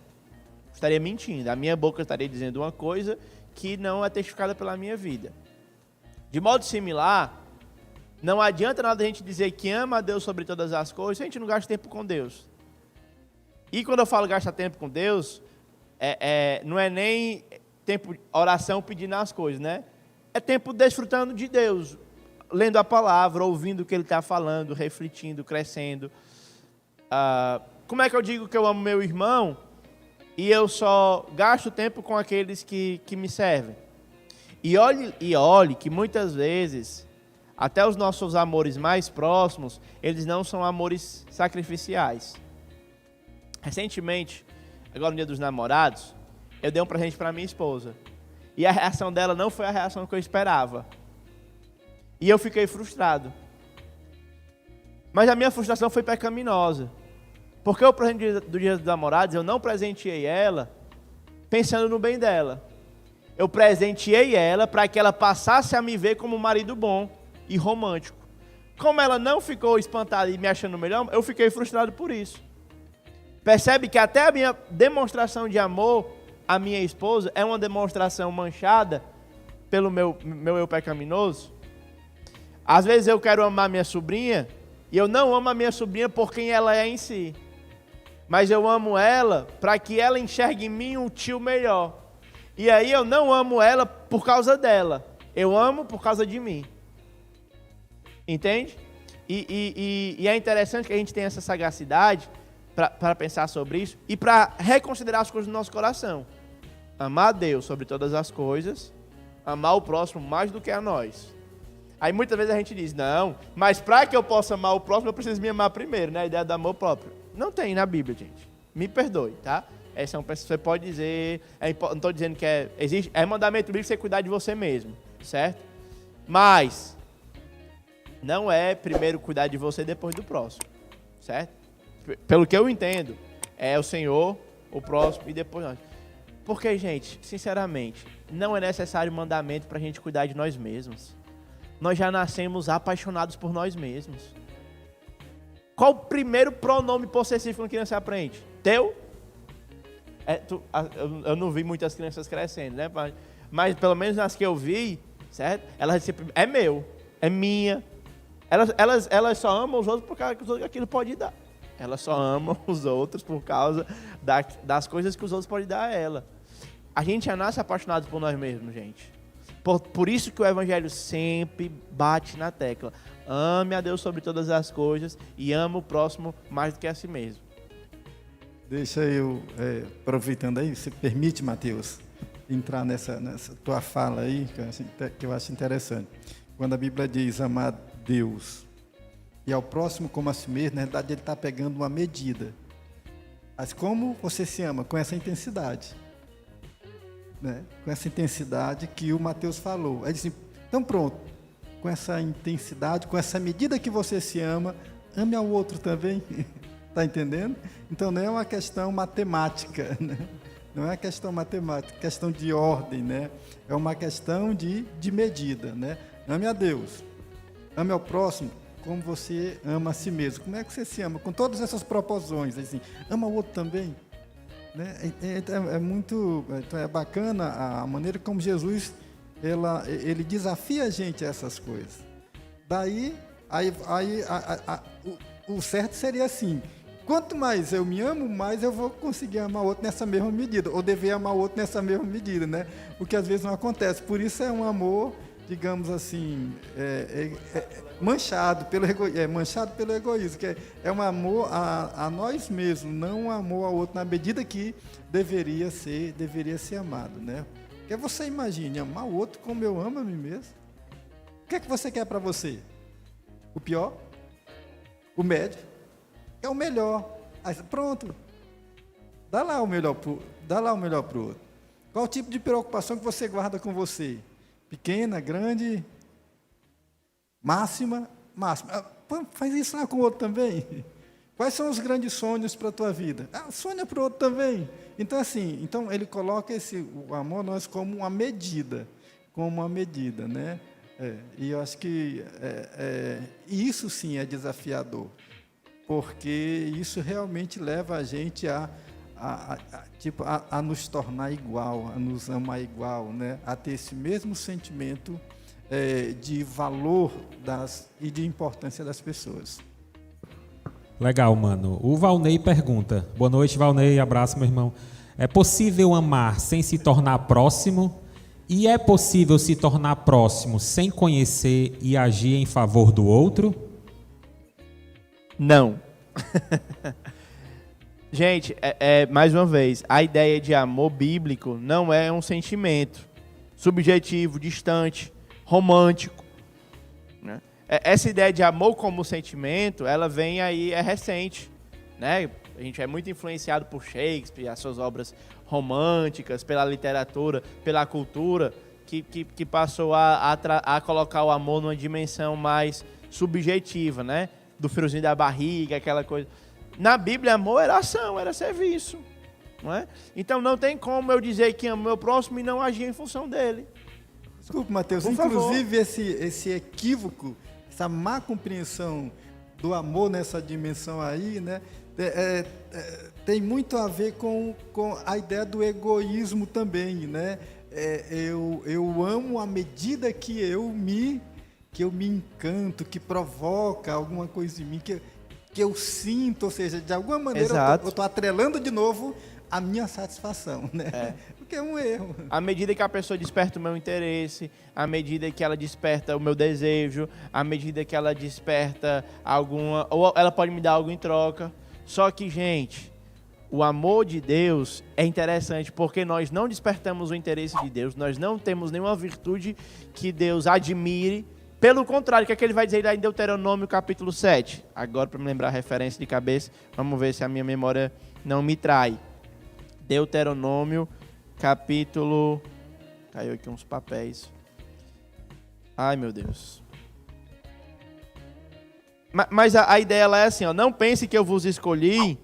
Estaria mentindo. A minha boca estaria dizendo uma coisa que não é testificada pela minha vida. De modo similar, não adianta nada a gente dizer que ama a Deus sobre todas as coisas se a gente não gasta tempo com Deus. E quando eu falo gastar tempo com Deus, não é nem tempo de oração pedindo as coisas, né? É tempo desfrutando de Deus, lendo a palavra, ouvindo o que Ele está falando, refletindo, crescendo. Como é que eu digo que eu amo meu irmão e eu só gasto tempo com aqueles que me servem? E olhe que muitas vezes, até os nossos amores mais próximos, eles não são amores sacrificiais. Recentemente, agora no Dia dos Namorados, eu dei um presente para minha esposa. E a reação dela não foi a reação que eu esperava. E eu fiquei frustrado. Mas a minha frustração foi pecaminosa. Porque o presente do Dia dos Namorados, eu não presenteei ela pensando no bem dela. Eu presenteei ela para que ela passasse a me ver como um marido bom e romântico. Como ela não ficou espantada e me achando melhor, eu fiquei frustrado por isso. Percebe que até a minha demonstração de amor à minha esposa é uma demonstração manchada pelo meu eu pecaminoso? Às vezes eu quero amar minha sobrinha e eu não amo a minha sobrinha por quem ela é em si. mas eu amo ela para que ela enxergue em mim um tio melhor. E aí eu não amo ela por causa dela, eu amo por causa de mim. Entende? E é interessante que a gente tenha essa sagacidade para pensar sobre isso e para reconsiderar as coisas do nosso coração. Amar a Deus sobre todas as coisas, amar o próximo mais do que a nós. Aí muitas vezes a gente diz, não, mas para que eu possa amar o próximo, eu preciso me amar primeiro, né? A ideia do amor próprio. Não tem na Bíblia, gente. Me perdoe, tá? Essa é uma pessoa, você pode dizer, não estou dizendo que é mandamento bíblico você cuidar de você mesmo, certo? Mas não é primeiro cuidar de você depois do próximo, certo? Pelo que eu entendo, é o Senhor, o próximo e depois nós. Porque, gente, sinceramente, não é necessário mandamento para a gente cuidar de nós mesmos. Nós já nascemos apaixonados por nós mesmos. Qual o primeiro pronome possessivo que uma criança aprende? Teu? Eu não vi muitas crianças crescendo, né? Mas pelo menos nas que eu vi, certo? Elas sempre, é meu, é minha. Elas só amam os outros por causa que aquilo pode dar. Elas só amam os outros por causa das coisas que os outros podem dar a ela. A gente já nasce apaixonado por nós mesmos, gente. Por isso que o Evangelho sempre bate na tecla. Ame a Deus sobre todas as coisas e ame o próximo mais do que a si mesmo. Deixa eu, aproveitando aí, você permite, Mateus, entrar nessa tua fala aí, que eu acho interessante. Quando a Bíblia diz amar Deus e ao próximo como a si mesmo, na verdade ele está pegando uma medida. Mas como você se ama? Com essa intensidade. Né? Com essa intensidade que o Mateus falou. Aí disse, então pronto, com essa intensidade, com essa medida que você se ama, ame ao outro também. Está entendendo? Então não é uma questão matemática, né? Não é uma questão matemática, é questão de ordem, né? É uma questão de medida, né? Ame a Deus, ame ao próximo como você ama a si mesmo. Como é que você se ama? Com todas essas proporções, assim, ama o outro também. Né? É muito bacana a maneira como Jesus ele desafia a gente a essas coisas. Daí, o certo seria assim, quanto mais eu me amo, mais eu vou conseguir amar o outro nessa mesma medida, ou dever amar o outro nessa mesma medida, né? O que às vezes não acontece. Por isso é um amor, digamos assim, manchado pelo egoísmo, que é um amor a nós mesmos, não um amor ao outro na medida que deveria ser amado, né? Porque você imagine, amar o outro como eu amo a mim mesmo. O que é que você quer para você? O pior? O médio? É o melhor. Aí, pronto. Dá lá o melhor pro outro. Qual o tipo de preocupação que você guarda com você? Pequena, grande, máxima. Faz isso lá com o outro também. Quais são os grandes sonhos para a tua vida? Sonha para o outro também. Então, assim, ele coloca o amor nós como uma medida, né? E eu acho que isso sim é desafiador, porque isso realmente leva a gente a nos tornar igual, a nos amar igual, né? A ter esse mesmo sentimento de valor e de importância das pessoas. Legal, mano. O Valnei pergunta. Boa noite, Valnei. Abraço, meu irmão. É possível amar sem se tornar próximo? E é possível se tornar próximo sem conhecer e agir em favor do outro? Não. Gente, mais uma vez, a ideia de amor bíblico não é um sentimento subjetivo, distante, romântico. Né? Essa ideia de amor como sentimento, ela vem aí, é recente. Né? A gente é muito influenciado por Shakespeare, as suas obras românticas, pela literatura, pela cultura, que passou a colocar o amor numa dimensão mais subjetiva, né? Do friozinho da barriga, aquela coisa. Na Bíblia, amor era ação, era serviço. Não é? Então não tem como eu dizer que amo meu próximo e não agir em função dele. Desculpe, Mateus, inclusive esse equívoco, essa má compreensão do amor nessa dimensão aí, né? Tem muito a ver com a ideia do egoísmo também, né? Eu amo à medida que eu me encanto, que provoca alguma coisa em mim, que que eu sinto, ou seja, de alguma maneira Exato. eu estou atrelando de novo a minha satisfação, né? Porque é um erro. À medida que a pessoa desperta o meu interesse, à medida que ela desperta o meu desejo, à medida que ela desperta alguma... Ou ela pode me dar algo em troca. Só que, gente, o amor de Deus é interessante porque nós não despertamos o interesse de Deus, nós não temos nenhuma virtude que Deus admire. Pelo contrário, o que é que ele vai dizer lá em Deuteronômio capítulo 7? Agora, para me lembrar a referência de cabeça, vamos ver se a minha memória não me trai. Deuteronômio capítulo... Caiu aqui uns papéis. Ai, meu Deus. Mas a ideia ela é assim, ó, não pense que eu vos escolhi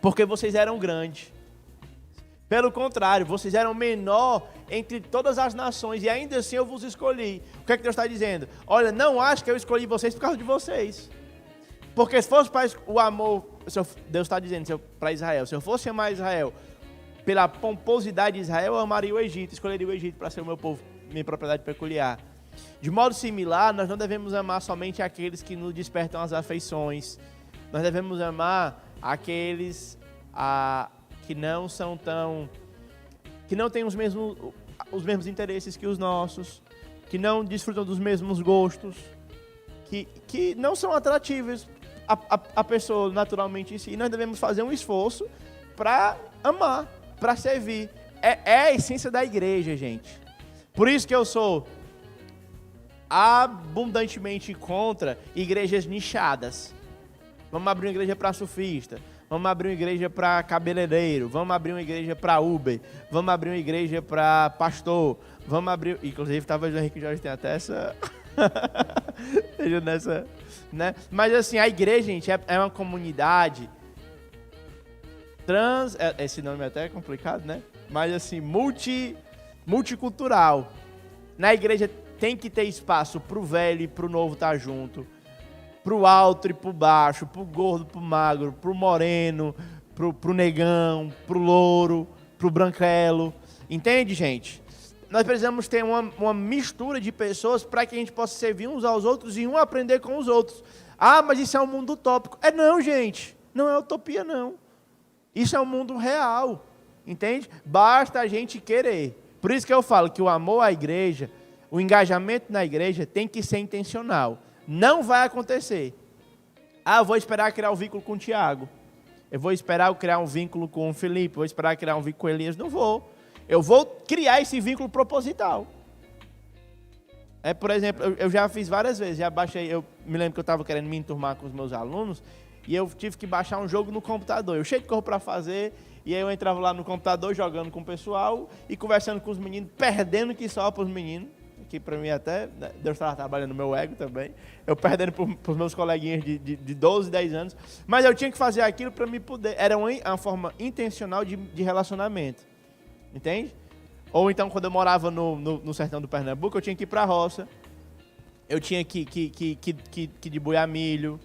porque vocês eram grandes. Pelo contrário, vocês eram menor entre todas as nações e ainda assim eu vos escolhi. O que é que Deus está dizendo? Olha, não acho que eu escolhi vocês por causa de vocês. Porque se fosse para o amor, Deus está dizendo para Israel, se eu fosse amar Israel pela pomposidade de Israel, eu amaria o Egito, escolheria o Egito para ser o meu povo, minha propriedade peculiar. De modo similar, nós não devemos amar somente aqueles que nos despertam as afeições. Nós devemos amar aqueles que não são tão... que não têm os mesmos interesses que os nossos, que não desfrutam dos mesmos gostos, que não são atrativos a pessoa naturalmente em si. E nós devemos fazer um esforço para amar, para servir. É a essência da igreja, gente. Por isso que eu sou abundantemente contra igrejas nichadas. Vamos abrir uma igreja para surfista, vamos abrir uma igreja para cabeleireiro, vamos abrir uma igreja para Uber, vamos abrir uma igreja para pastor, vamos abrir... Inclusive, talvez o Henrique Jorge tenha até essa... nessa, né? Mas assim, a igreja, gente, é uma comunidade esse nome é até complicado, né? Mas assim, multicultural. Na igreja tem que ter espaço pro velho e pro novo estar junto, pro alto e pro baixo, pro gordo, pro magro, pro moreno, pro negão, pro louro, pro branquelo. Entende, gente? Nós precisamos ter uma mistura de pessoas para que a gente possa servir uns aos outros e um aprender com os outros. Ah, mas isso é um mundo utópico. Não, gente. Não é utopia, não. Isso é um mundo real. Entende? Basta a gente querer. Por isso que eu falo que o amor à igreja, o engajamento na igreja tem que ser intencional. Não vai acontecer. Eu vou esperar criar um vínculo com o Tiago. Eu vou esperar criar um vínculo com o Felipe. Vou esperar criar um vínculo com o Elias. Não vou. Eu vou criar esse vínculo proposital. Por exemplo, eu já fiz várias vezes. Já baixei, eu me lembro que eu estava querendo me enturmar com os meus alunos e eu tive que baixar um jogo no computador. Eu cheio de coisa para fazer e aí eu entrava lá no computador jogando com o pessoal e conversando com os meninos, perdendo que só para os meninos. Que para mim até, Deus estava trabalhando no meu ego também. Eu perdendo para os meus coleguinhas de 12, 10 anos. Mas eu tinha que fazer aquilo para me poder. Era uma forma intencional de relacionamento. Entende? Ou então, quando eu morava no sertão do Pernambuco, eu tinha que ir para a roça. Eu tinha que debuiar milho,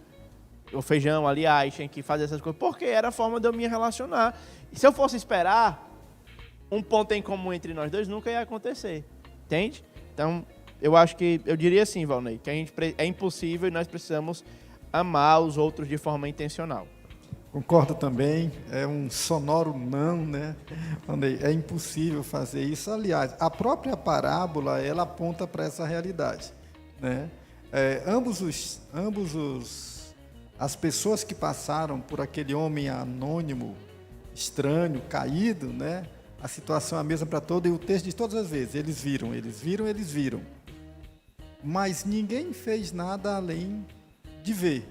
ou feijão, aliás, tinha que fazer essas coisas. Porque era a forma de eu me relacionar. E se eu fosse esperar, um ponto em comum entre nós dois nunca ia acontecer. Entende? Então, eu diria assim, Valnei, que é impossível e nós precisamos amar os outros de forma intencional. Concordo também, é um sonoro não, né? É impossível fazer isso. Aliás, a própria parábola, ela aponta para essa realidade, né? As pessoas que passaram por aquele homem anônimo, estranho, caído, né? A situação é a mesma para todos, e o texto diz todas as vezes, eles viram. Mas ninguém fez nada além de ver,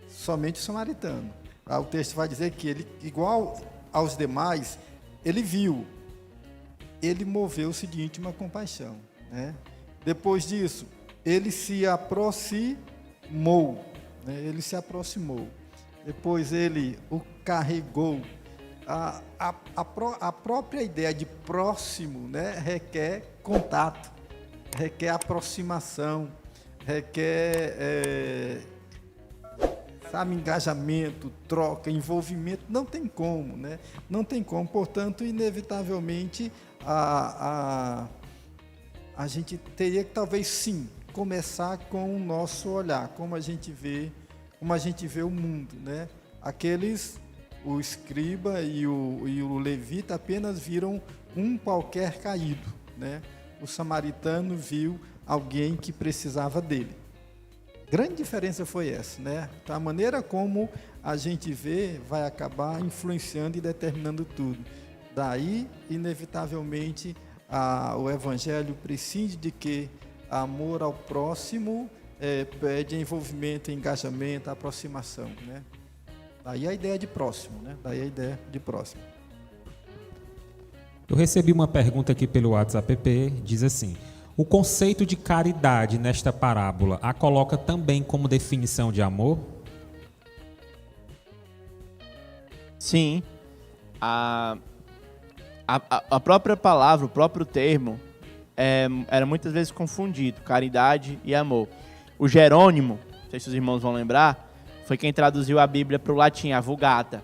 somente o samaritano. O texto vai dizer que ele, igual aos demais, ele viu, ele moveu-se de íntima compaixão, né? Depois disso, ele se aproximou, né? Depois ele o carregou. A própria ideia de próximo, né, requer contato, requer aproximação, requer engajamento, troca, envolvimento. Não tem como, né? Não tem como. Portanto, inevitavelmente, a gente teria que, talvez, sim, começar com o nosso olhar, como a gente vê como a gente vê o mundo, né? O escriba e o levita apenas viram um qualquer caído, né? O samaritano viu alguém que precisava dele. Grande diferença foi essa, né? Então, a maneira como a gente vê vai acabar influenciando e determinando tudo. Daí, inevitavelmente, o Evangelho prescinde de que amor ao próximo pede envolvimento, engajamento, aproximação, né? Daí a ideia de próximo, né? Daí a ideia de próximo. Eu recebi uma pergunta aqui pelo WhatsApp, diz assim: o conceito de caridade nesta parábola a coloca também como definição de amor? Sim. A própria palavra, o próprio termo, era muitas vezes confundido, caridade e amor. O Jerônimo, não sei se os irmãos vão lembrar, foi quem traduziu a Bíblia para o latim, a Vulgata.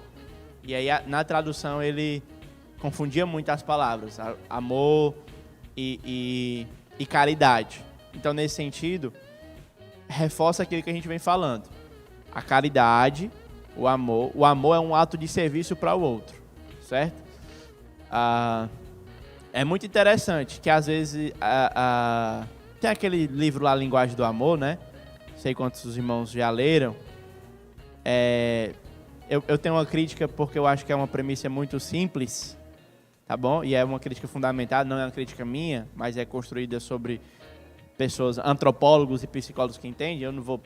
E aí, na tradução, ele confundia muito as palavras, amor e caridade. Então, nesse sentido, reforça aquilo que a gente vem falando. A caridade, o amor é um ato de serviço para o outro, certo? É muito interessante que às vezes tem aquele livro lá, Linguagem do Amor, né? Não sei quantos os irmãos já leram. Eu tenho uma crítica porque eu acho que é uma premissa muito simples, tá bom? E é uma crítica fundamentada, não é uma crítica minha, mas é construída sobre pessoas, antropólogos e psicólogos que entendem. Eu não vou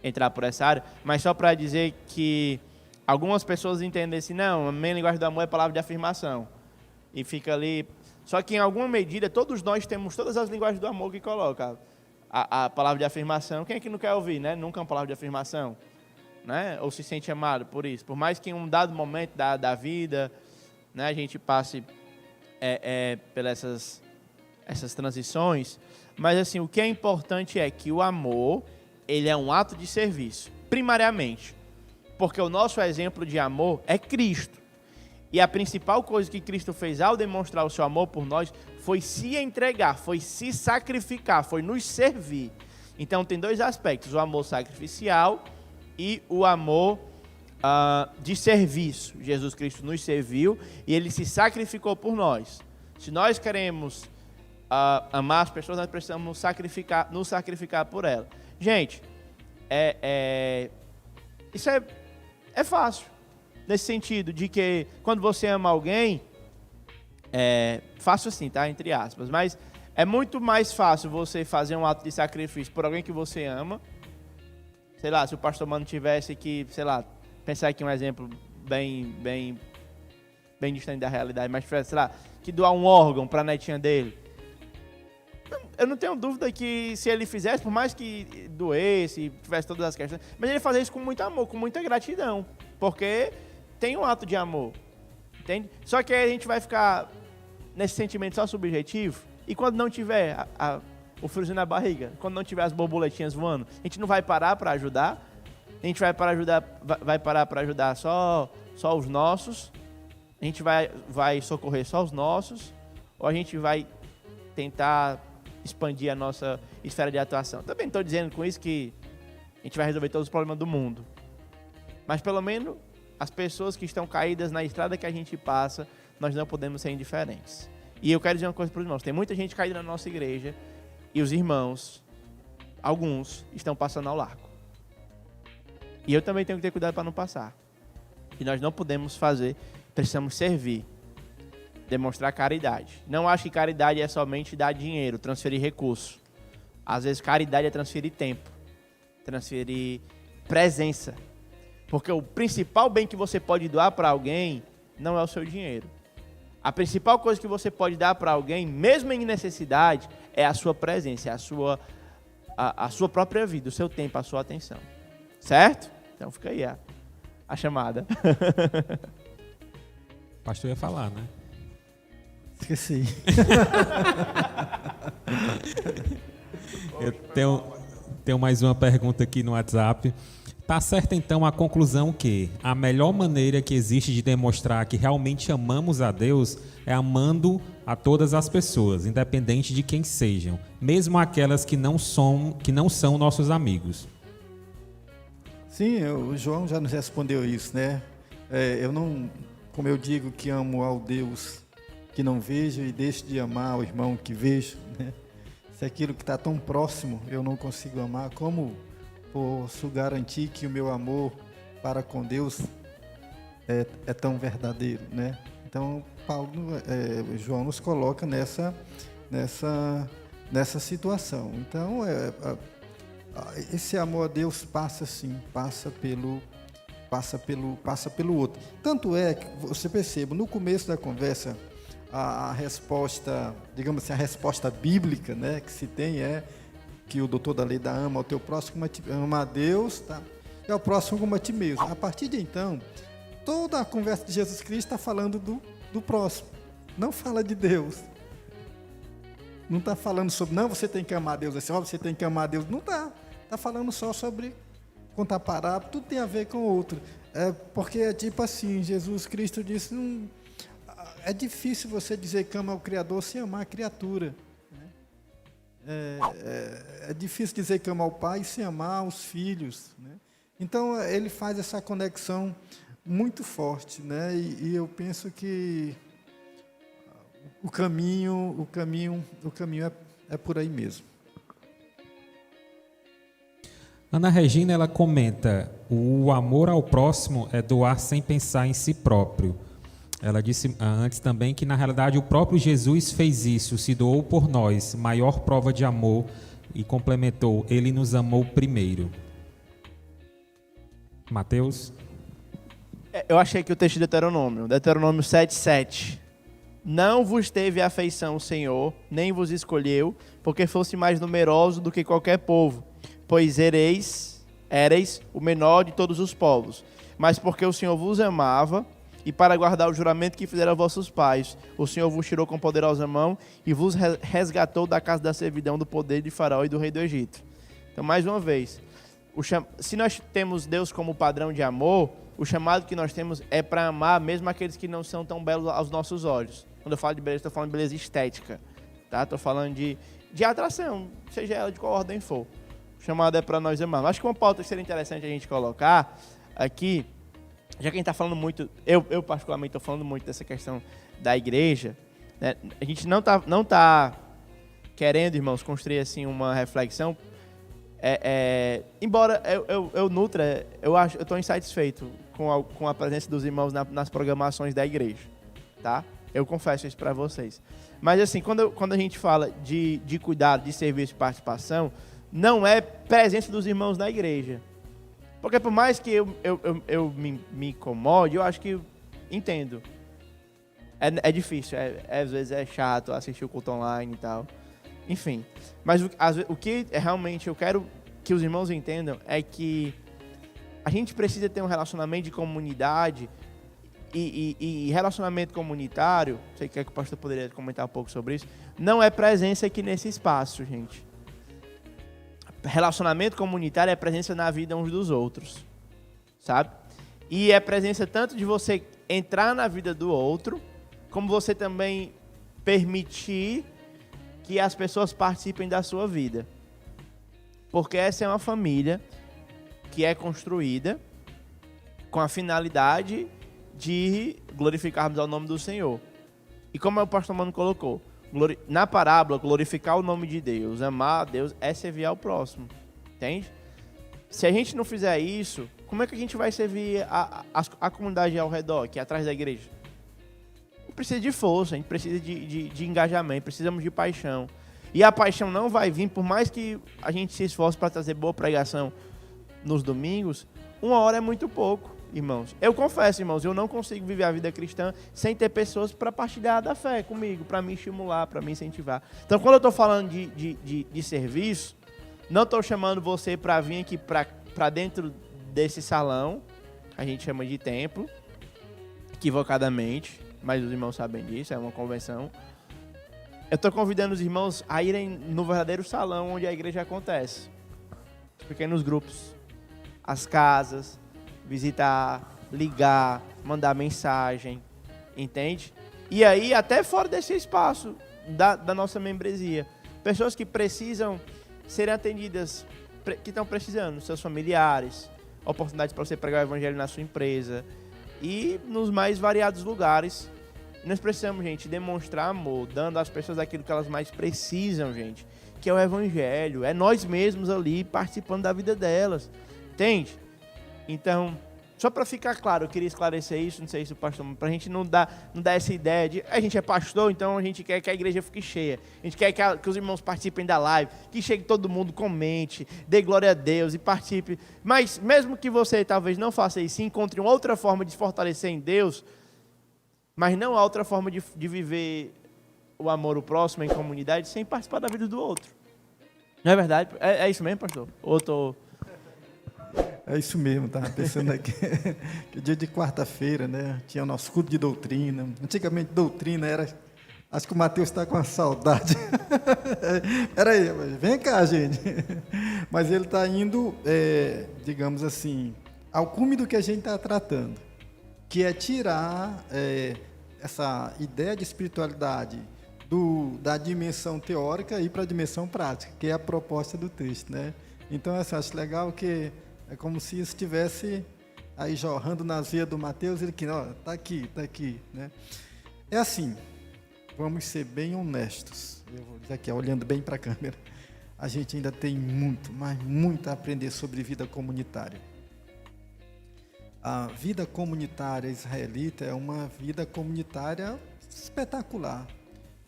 entrar por essa área, mas só para dizer que algumas pessoas entendem assim, não, a minha linguagem do amor é palavra de afirmação. E fica ali. Só que em alguma medida, todos nós temos todas as linguagens do amor que coloca. A palavra de afirmação, quem é que não quer ouvir, né? Nunca uma palavra de afirmação, né? Ou se sente amado por isso. Por mais que em um dado momento da vida, né, a gente passe pelas essas transições. Mas assim, o que é importante é que o amor, ele é um ato de serviço, primariamente. Porque o nosso exemplo de amor é Cristo. E a principal coisa que Cristo fez ao demonstrar o seu amor por nós foi se entregar, foi se sacrificar, foi nos servir. Então tem dois aspectos, o amor sacrificial e o amor de serviço. Jesus Cristo nos serviu e ele se sacrificou por nós. Se nós queremos amar as pessoas, nós precisamos nos sacrificar por elas. Gente, isso é fácil. Nesse sentido de que quando você ama alguém, fácil assim, tá? Entre aspas, mas é muito mais fácil você fazer um ato de sacrifício por alguém que você ama. Sei lá, se o pastor Mano tivesse que, sei lá, pensar aqui um exemplo bem distante da realidade, mas tivesse, sei lá, que doar um órgão para a netinha dele. Eu não tenho dúvida que se ele fizesse, por mais que doesse, tivesse todas as questões, mas ele fazia isso com muito amor, com muita gratidão, porque tem um ato de amor, entende? Só que aí a gente vai ficar nesse sentimento só subjetivo, e quando não tiver o friozinho na barriga, quando não tiver as borboletinhas voando, a gente não vai parar para ajudar, a gente vai parar para ajudar só os nossos, a gente vai socorrer só os nossos, ou a gente vai tentar expandir a nossa esfera de atuação. Também não estou dizendo com isso que a gente vai resolver todos os problemas do mundo, mas pelo menos as pessoas que estão caídas na estrada que a gente passa, nós não podemos ser indiferentes. E eu quero dizer uma coisa para os irmãos, tem muita gente caída na nossa igreja e os irmãos, alguns, estão passando ao largo. E eu também tenho que ter cuidado para não passar. E nós não podemos precisamos servir, demonstrar caridade. Não acho que caridade é somente dar dinheiro, transferir recurso. Às vezes caridade é transferir tempo, transferir presença. Porque o principal bem que você pode doar para alguém não é o seu dinheiro. A principal coisa que você pode dar para alguém, mesmo em necessidade, é a sua presença, a sua própria vida, o seu tempo, a sua atenção. Certo? Então fica aí a chamada. O pastor ia falar, né? Esqueci. Eu tenho mais uma pergunta aqui no WhatsApp. Tá certa então a conclusão que a melhor maneira que existe de demonstrar que realmente amamos a Deus é amando a todas as pessoas, independente de quem sejam, mesmo aquelas que não são nossos amigos. Sim, o João já nos respondeu isso, né? Eu não, como eu digo que amo ao Deus que não vejo e deixo de amar ao irmão que vejo, né? Se aquilo que está tão próximo eu não consigo amar, como posso garantir que o meu amor para com Deus é tão verdadeiro, né? Então, João nos coloca nessa situação. Então, esse amor a Deus passa pelo outro. Tanto é que você percebe, no começo da conversa, a resposta, digamos assim, a resposta bíblica, né, que se tem é que o doutor da lei da ama ao teu próximo, ama a Deus, tá? E ao próximo como a ti mesmo. A partir de então, toda a conversa de Jesus Cristo está falando do próximo, não fala de Deus. Não está falando sobre, não, você tem que amar a Deus, assim, você tem que amar a Deus. Não está. Está falando só sobre contar parábola, tudo tem a ver com o outro. Porque é tipo assim, Jesus Cristo disse, é difícil você dizer que ama o Criador sem amar a criatura. É difícil dizer que ama o Pai sem amar os filhos, né? Então, ele faz essa conexão muito forte, né? E eu penso que o caminho é por aí mesmo. Ana Regina, ela comenta, o amor ao próximo é doar sem pensar em si próprio. Ela disse antes também que, na realidade, o próprio Jesus fez isso, se doou por nós, maior prova de amor, e complementou, ele nos amou primeiro. Mateus? Eu achei que o texto de Deuteronômio 7:7. Não vos teve afeição o Senhor, nem vos escolheu, porque fosse mais numeroso do que qualquer povo, pois éreis o menor de todos os povos. Mas porque o Senhor vos amava, e para guardar o juramento que fizeram a vossos pais, o Senhor vos tirou com poderosa mão e vos resgatou da casa da servidão, do poder de Faraó e do rei do Egito. Então, mais uma vez, se nós temos Deus como padrão de amor, o chamado que nós temos é para amar mesmo aqueles que não são tão belos aos nossos olhos. Quando eu falo de beleza, estou falando de beleza estética, tá? Estou falando de atração, seja ela de qual ordem for. O chamado é para nós amarmos. Acho que uma pauta que seria interessante a gente colocar aqui, já que a gente está falando muito, eu particularmente estou falando muito dessa questão da igreja, né? A gente não tá querendo, irmãos, construir assim uma reflexão. Embora eu nutra, eu estou insatisfeito com a presença dos irmãos nas programações da igreja, tá? Eu confesso isso para vocês. Mas assim, quando a gente fala de cuidado, de serviço e participação, não é presença dos irmãos na igreja. Porque por mais que eu me incomode, eu acho que entendo. É difícil, às vezes é chato assistir o culto online e tal. Enfim, mas o que realmente eu quero que os irmãos entendam é que a gente precisa ter um relacionamento de comunidade e relacionamento comunitário, sei que o pastor poderia comentar um pouco sobre isso, não é presença aqui nesse espaço, gente. Relacionamento comunitário é presença na vida uns dos outros, sabe? E é presença tanto de você entrar na vida do outro, como você também permitir que as pessoas participem da sua vida. Porque essa é uma família que é construída com a finalidade de glorificarmos ao nome do Senhor. E como o pastor Mano colocou, na parábola, glorificar o nome de Deus, amar a Deus, é servir ao próximo. Entende? Se a gente não fizer isso, como é que a gente vai servir a comunidade ao redor, que é atrás da igreja? A gente precisa de força, a gente precisa de engajamento, precisamos de paixão. E a paixão não vai vir, por mais que a gente se esforce para trazer boa pregação nos domingos, 1 hora é muito pouco, irmãos. Eu confesso, irmãos, eu não consigo viver a vida cristã sem ter pessoas para partilhar da fé comigo, para me estimular, para me incentivar. Então, quando eu estou falando de serviço, não estou chamando você para vir aqui para dentro desse salão, a gente chama de templo, equivocadamente, mas os irmãos sabem disso, é uma convenção. Eu estou convidando os irmãos a irem no verdadeiro salão onde a igreja acontece. Os pequenos grupos, as casas, visitar, ligar, mandar mensagem, entende? E aí, até fora desse espaço da nossa membresia, pessoas que precisam serem atendidas, que estão precisando, seus familiares, oportunidades para você pregar o evangelho na sua empresa e nos mais variados lugares. Nós precisamos, gente, demonstrar amor, dando às pessoas aquilo que elas mais precisam, gente, que é o evangelho, é nós mesmos ali participando da vida delas, entende? Então, só para ficar claro, eu queria esclarecer isso, não sei se o pastor, para a gente não dar essa ideia de a gente é pastor, então a gente quer que a igreja fique cheia, a gente quer que os irmãos participem da live, que chegue todo mundo, comente, dê glória a Deus e participe, mas mesmo que você talvez não faça isso, encontre uma outra forma de se fortalecer em Deus, mas não há outra forma de viver o amor ao próximo em comunidade sem participar da vida do outro. Não é verdade? É isso mesmo, pastor? É isso mesmo, estava pensando aqui, que dia de quarta-feira, né, tinha o nosso culto de doutrina. Antigamente, doutrina era... Acho que o Mateus está com uma saudade. Peraí, vem cá, gente. Mas ele está indo, digamos assim, ao cume do que a gente está tratando, que é tirar essa ideia de espiritualidade da dimensão teórica e para a dimensão prática, que é a proposta do texto, né? Então, assim, acho legal que é como se estivesse aí jorrando nas veias do Mateus, ele que, ó, tá aqui, né? É assim, vamos ser bem honestos, eu vou dizer aqui, olhando bem para a câmera, a gente ainda tem muito, mas muito a aprender sobre vida comunitária. A vida comunitária israelita é uma vida comunitária espetacular,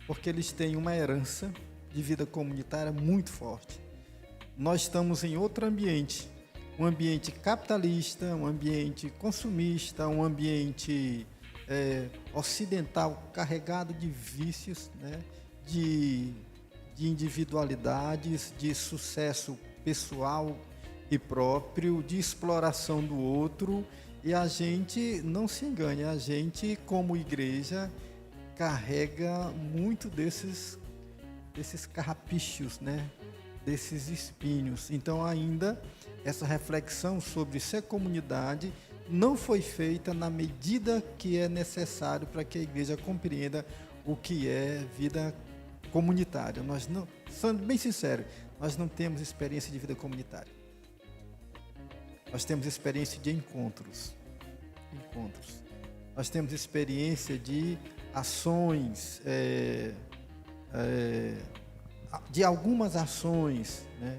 porque eles têm uma herança de vida comunitária muito forte. Nós estamos em outro ambiente, um ambiente capitalista, um ambiente consumista, um ambiente ocidental carregado de vícios, né? de individualidades, de sucesso pessoal e próprio, de exploração do outro. E a gente, não se engane, a gente, como igreja, carrega muito desses carrapichos, né? Desses espinhos. Então, ainda, essa reflexão sobre ser comunidade não foi feita na medida que é necessário para que a igreja compreenda o que é vida comunitária. Nós não, sendo bem sincero, nós não temos experiência de vida comunitária. Nós temos experiência de encontros. Nós temos experiência de ações, de algumas ações, né,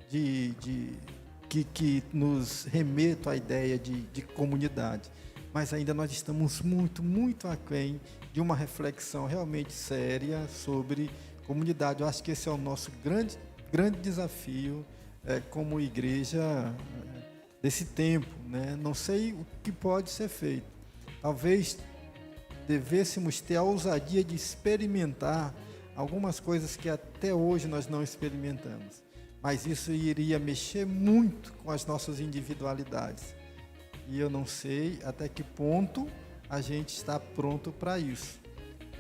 que nos remetam à ideia de comunidade. Mas ainda nós estamos muito, muito aquém de uma reflexão realmente séria sobre comunidade. Eu acho que esse é o nosso grande desafio como igreja desse tempo, né? Não sei o que pode ser feito. Talvez devêssemos ter a ousadia de experimentar algumas coisas que até hoje nós não experimentamos. Mas isso iria mexer muito com as nossas individualidades. E eu não sei até que ponto a gente está pronto para isso.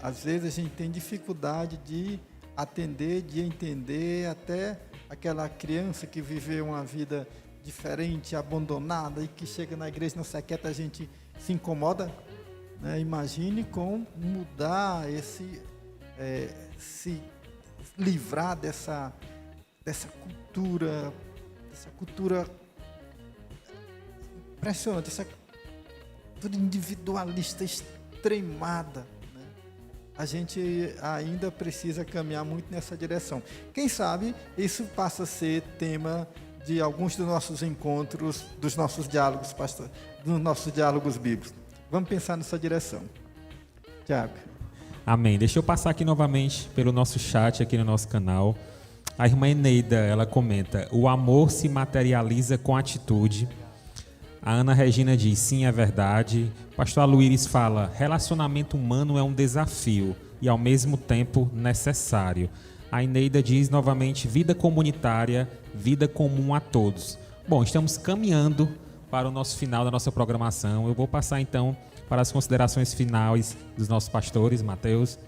Às vezes a gente tem dificuldade de atender, de entender até aquela criança que viveu uma vida diferente, abandonada e que chega na igreja não se aquieta, a gente se incomoda, né? Imagine como mudar se livrar dessa cultura impressionante, essa cultura individualista extremada, né? A gente ainda precisa caminhar muito nessa direção. Quem sabe isso passa a ser tema de alguns dos nossos encontros, dos nossos diálogos, pastor, dos nossos diálogos bíblicos. Vamos pensar nessa direção. Tiago. Amém. Deixa eu passar aqui novamente pelo nosso chat aqui no nosso canal. A irmã Eneida, ela comenta: o amor se materializa com atitude. A Ana Regina diz: sim, é verdade. O pastor Aloyres fala: relacionamento humano é um desafio e ao mesmo tempo necessário. A Eneida diz novamente: vida comunitária, vida comum a todos. Bom, estamos caminhando para o nosso final da nossa programação. Eu vou passar então para as considerações finais dos nossos pastores. Mateus.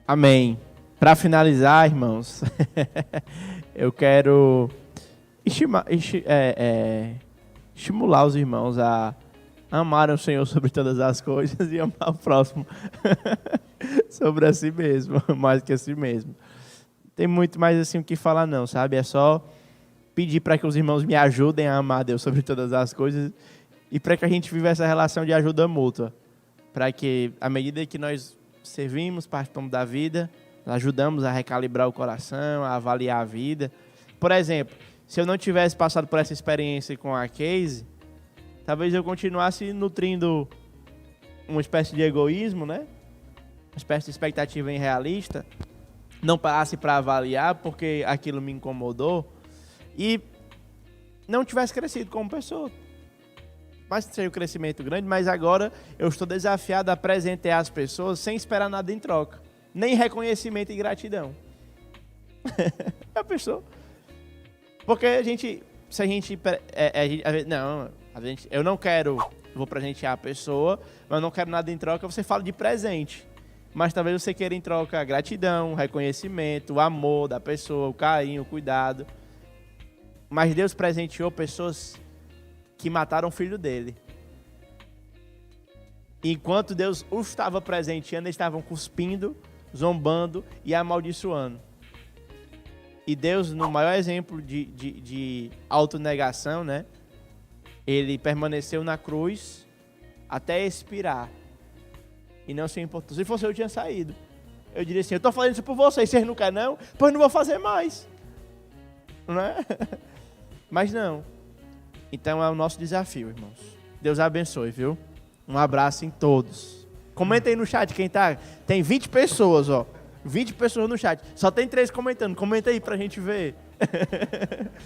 Amém. Para finalizar, irmãos, eu quero estimular os irmãos a amar o Senhor sobre todas as coisas e amar o próximo sobre a si mesmo, mais que a si mesmo. Tem muito mais assim o que falar não, sabe? É só pedir para que os irmãos me ajudem a amar a Deus sobre todas as coisas e para que a gente viva essa relação de ajuda mútua. Para que, à medida que nós servimos, participamos da vida, ajudamos a recalibrar o coração, a avaliar a vida. Por exemplo, se eu não tivesse passado por essa experiência com a Casey, talvez eu continuasse nutrindo uma espécie de egoísmo, né? Uma espécie de expectativa irrealista. Não parasse para avaliar porque aquilo me incomodou e não tivesse crescido como pessoa. Mas seria um crescimento grande, mas agora eu estou desafiado a presentear as pessoas sem esperar nada em troca. Nem reconhecimento e gratidão. A pessoa. Porque eu não quero, vou presentear a pessoa, mas eu não quero nada em troca, você fala de presente. Mas talvez você queira em troca gratidão, reconhecimento, o amor da pessoa, o carinho, o cuidado. Mas Deus presenteou pessoas que mataram o filho dele. Enquanto Deus os estava presenteando, eles estavam cuspindo, zombando e amaldiçoando. E Deus, no maior exemplo de autonegação, né? Ele permaneceu na cruz até expirar. E não se importou. Se fosse eu tinha saído. Eu diria assim, eu estou fazendo isso por vocês não querem não? Pois não vou fazer mais. Não é? Mas não. Então é o nosso desafio, irmãos. Deus abençoe, viu? Um abraço em todos. Comenta aí no chat quem tá. Tem 20 pessoas, ó. 20 pessoas no chat. Só tem 3 comentando. Comenta aí pra gente ver.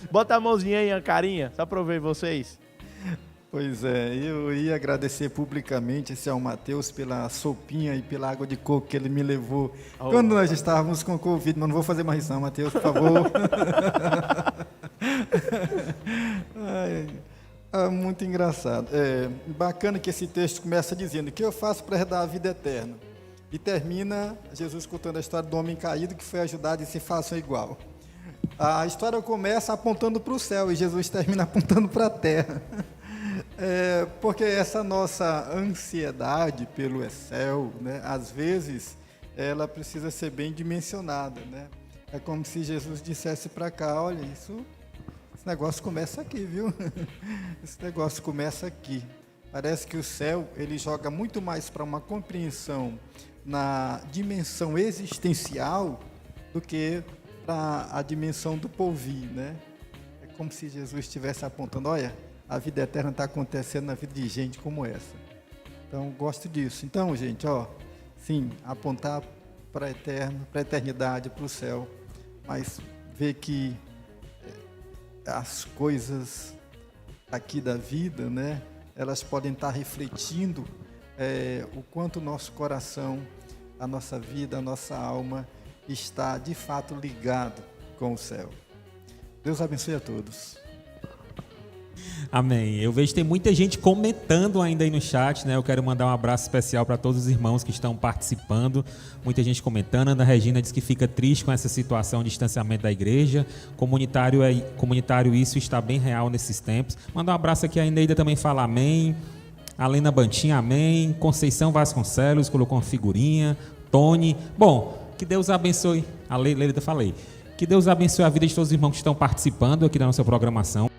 Bota a mãozinha aí, a carinha, só pra eu ver vocês. Pois é, eu ia agradecer publicamente esse ao Mateus pela sopinha e pela água de coco que ele me levou quando nós estávamos com Covid, mas não vou fazer mais isso não, Mateus, por favor. Muito engraçado. Bacana que esse texto começa dizendo: o que eu faço para herdar a vida eterna? E termina Jesus contando a história do homem caído que foi ajudado e se façam igual. A história começa apontando para o céu e Jesus termina apontando para a terra. Porque essa nossa ansiedade pelo céu, né, às vezes, ela precisa ser bem dimensionada, né? É como se Jesus dissesse para cá: olha, esse negócio começa aqui, viu? Esse negócio começa aqui. Parece que o céu, ele joga muito mais para uma compreensão na dimensão existencial do que para a dimensão do porvir, né? É como se Jesus estivesse apontando: olha, a vida eterna está acontecendo na vida de gente como essa. Então, gosto disso. Então, gente, sim, apontar para a eternidade, para o céu, mas ver que as coisas aqui da vida, né, elas podem estar refletindo o quanto o nosso coração, a nossa vida, a nossa alma está de fato ligado com o céu. Deus abençoe a todos. Amém. Eu vejo que tem muita gente comentando ainda aí no chat, né? Eu quero mandar um abraço especial para todos os irmãos que estão participando. Muita gente comentando. Ana Regina diz que fica triste com essa situação de distanciamento da igreja. Comunitário, isso está bem real nesses tempos. Manda um abraço aqui, a Eneida também fala amém. A Lena Bantinha, amém. Conceição Vasconcelos colocou uma figurinha. Tony. Bom, que Deus abençoe. A Leida falei. Que Deus abençoe a vida de todos os irmãos que estão participando aqui da nossa programação.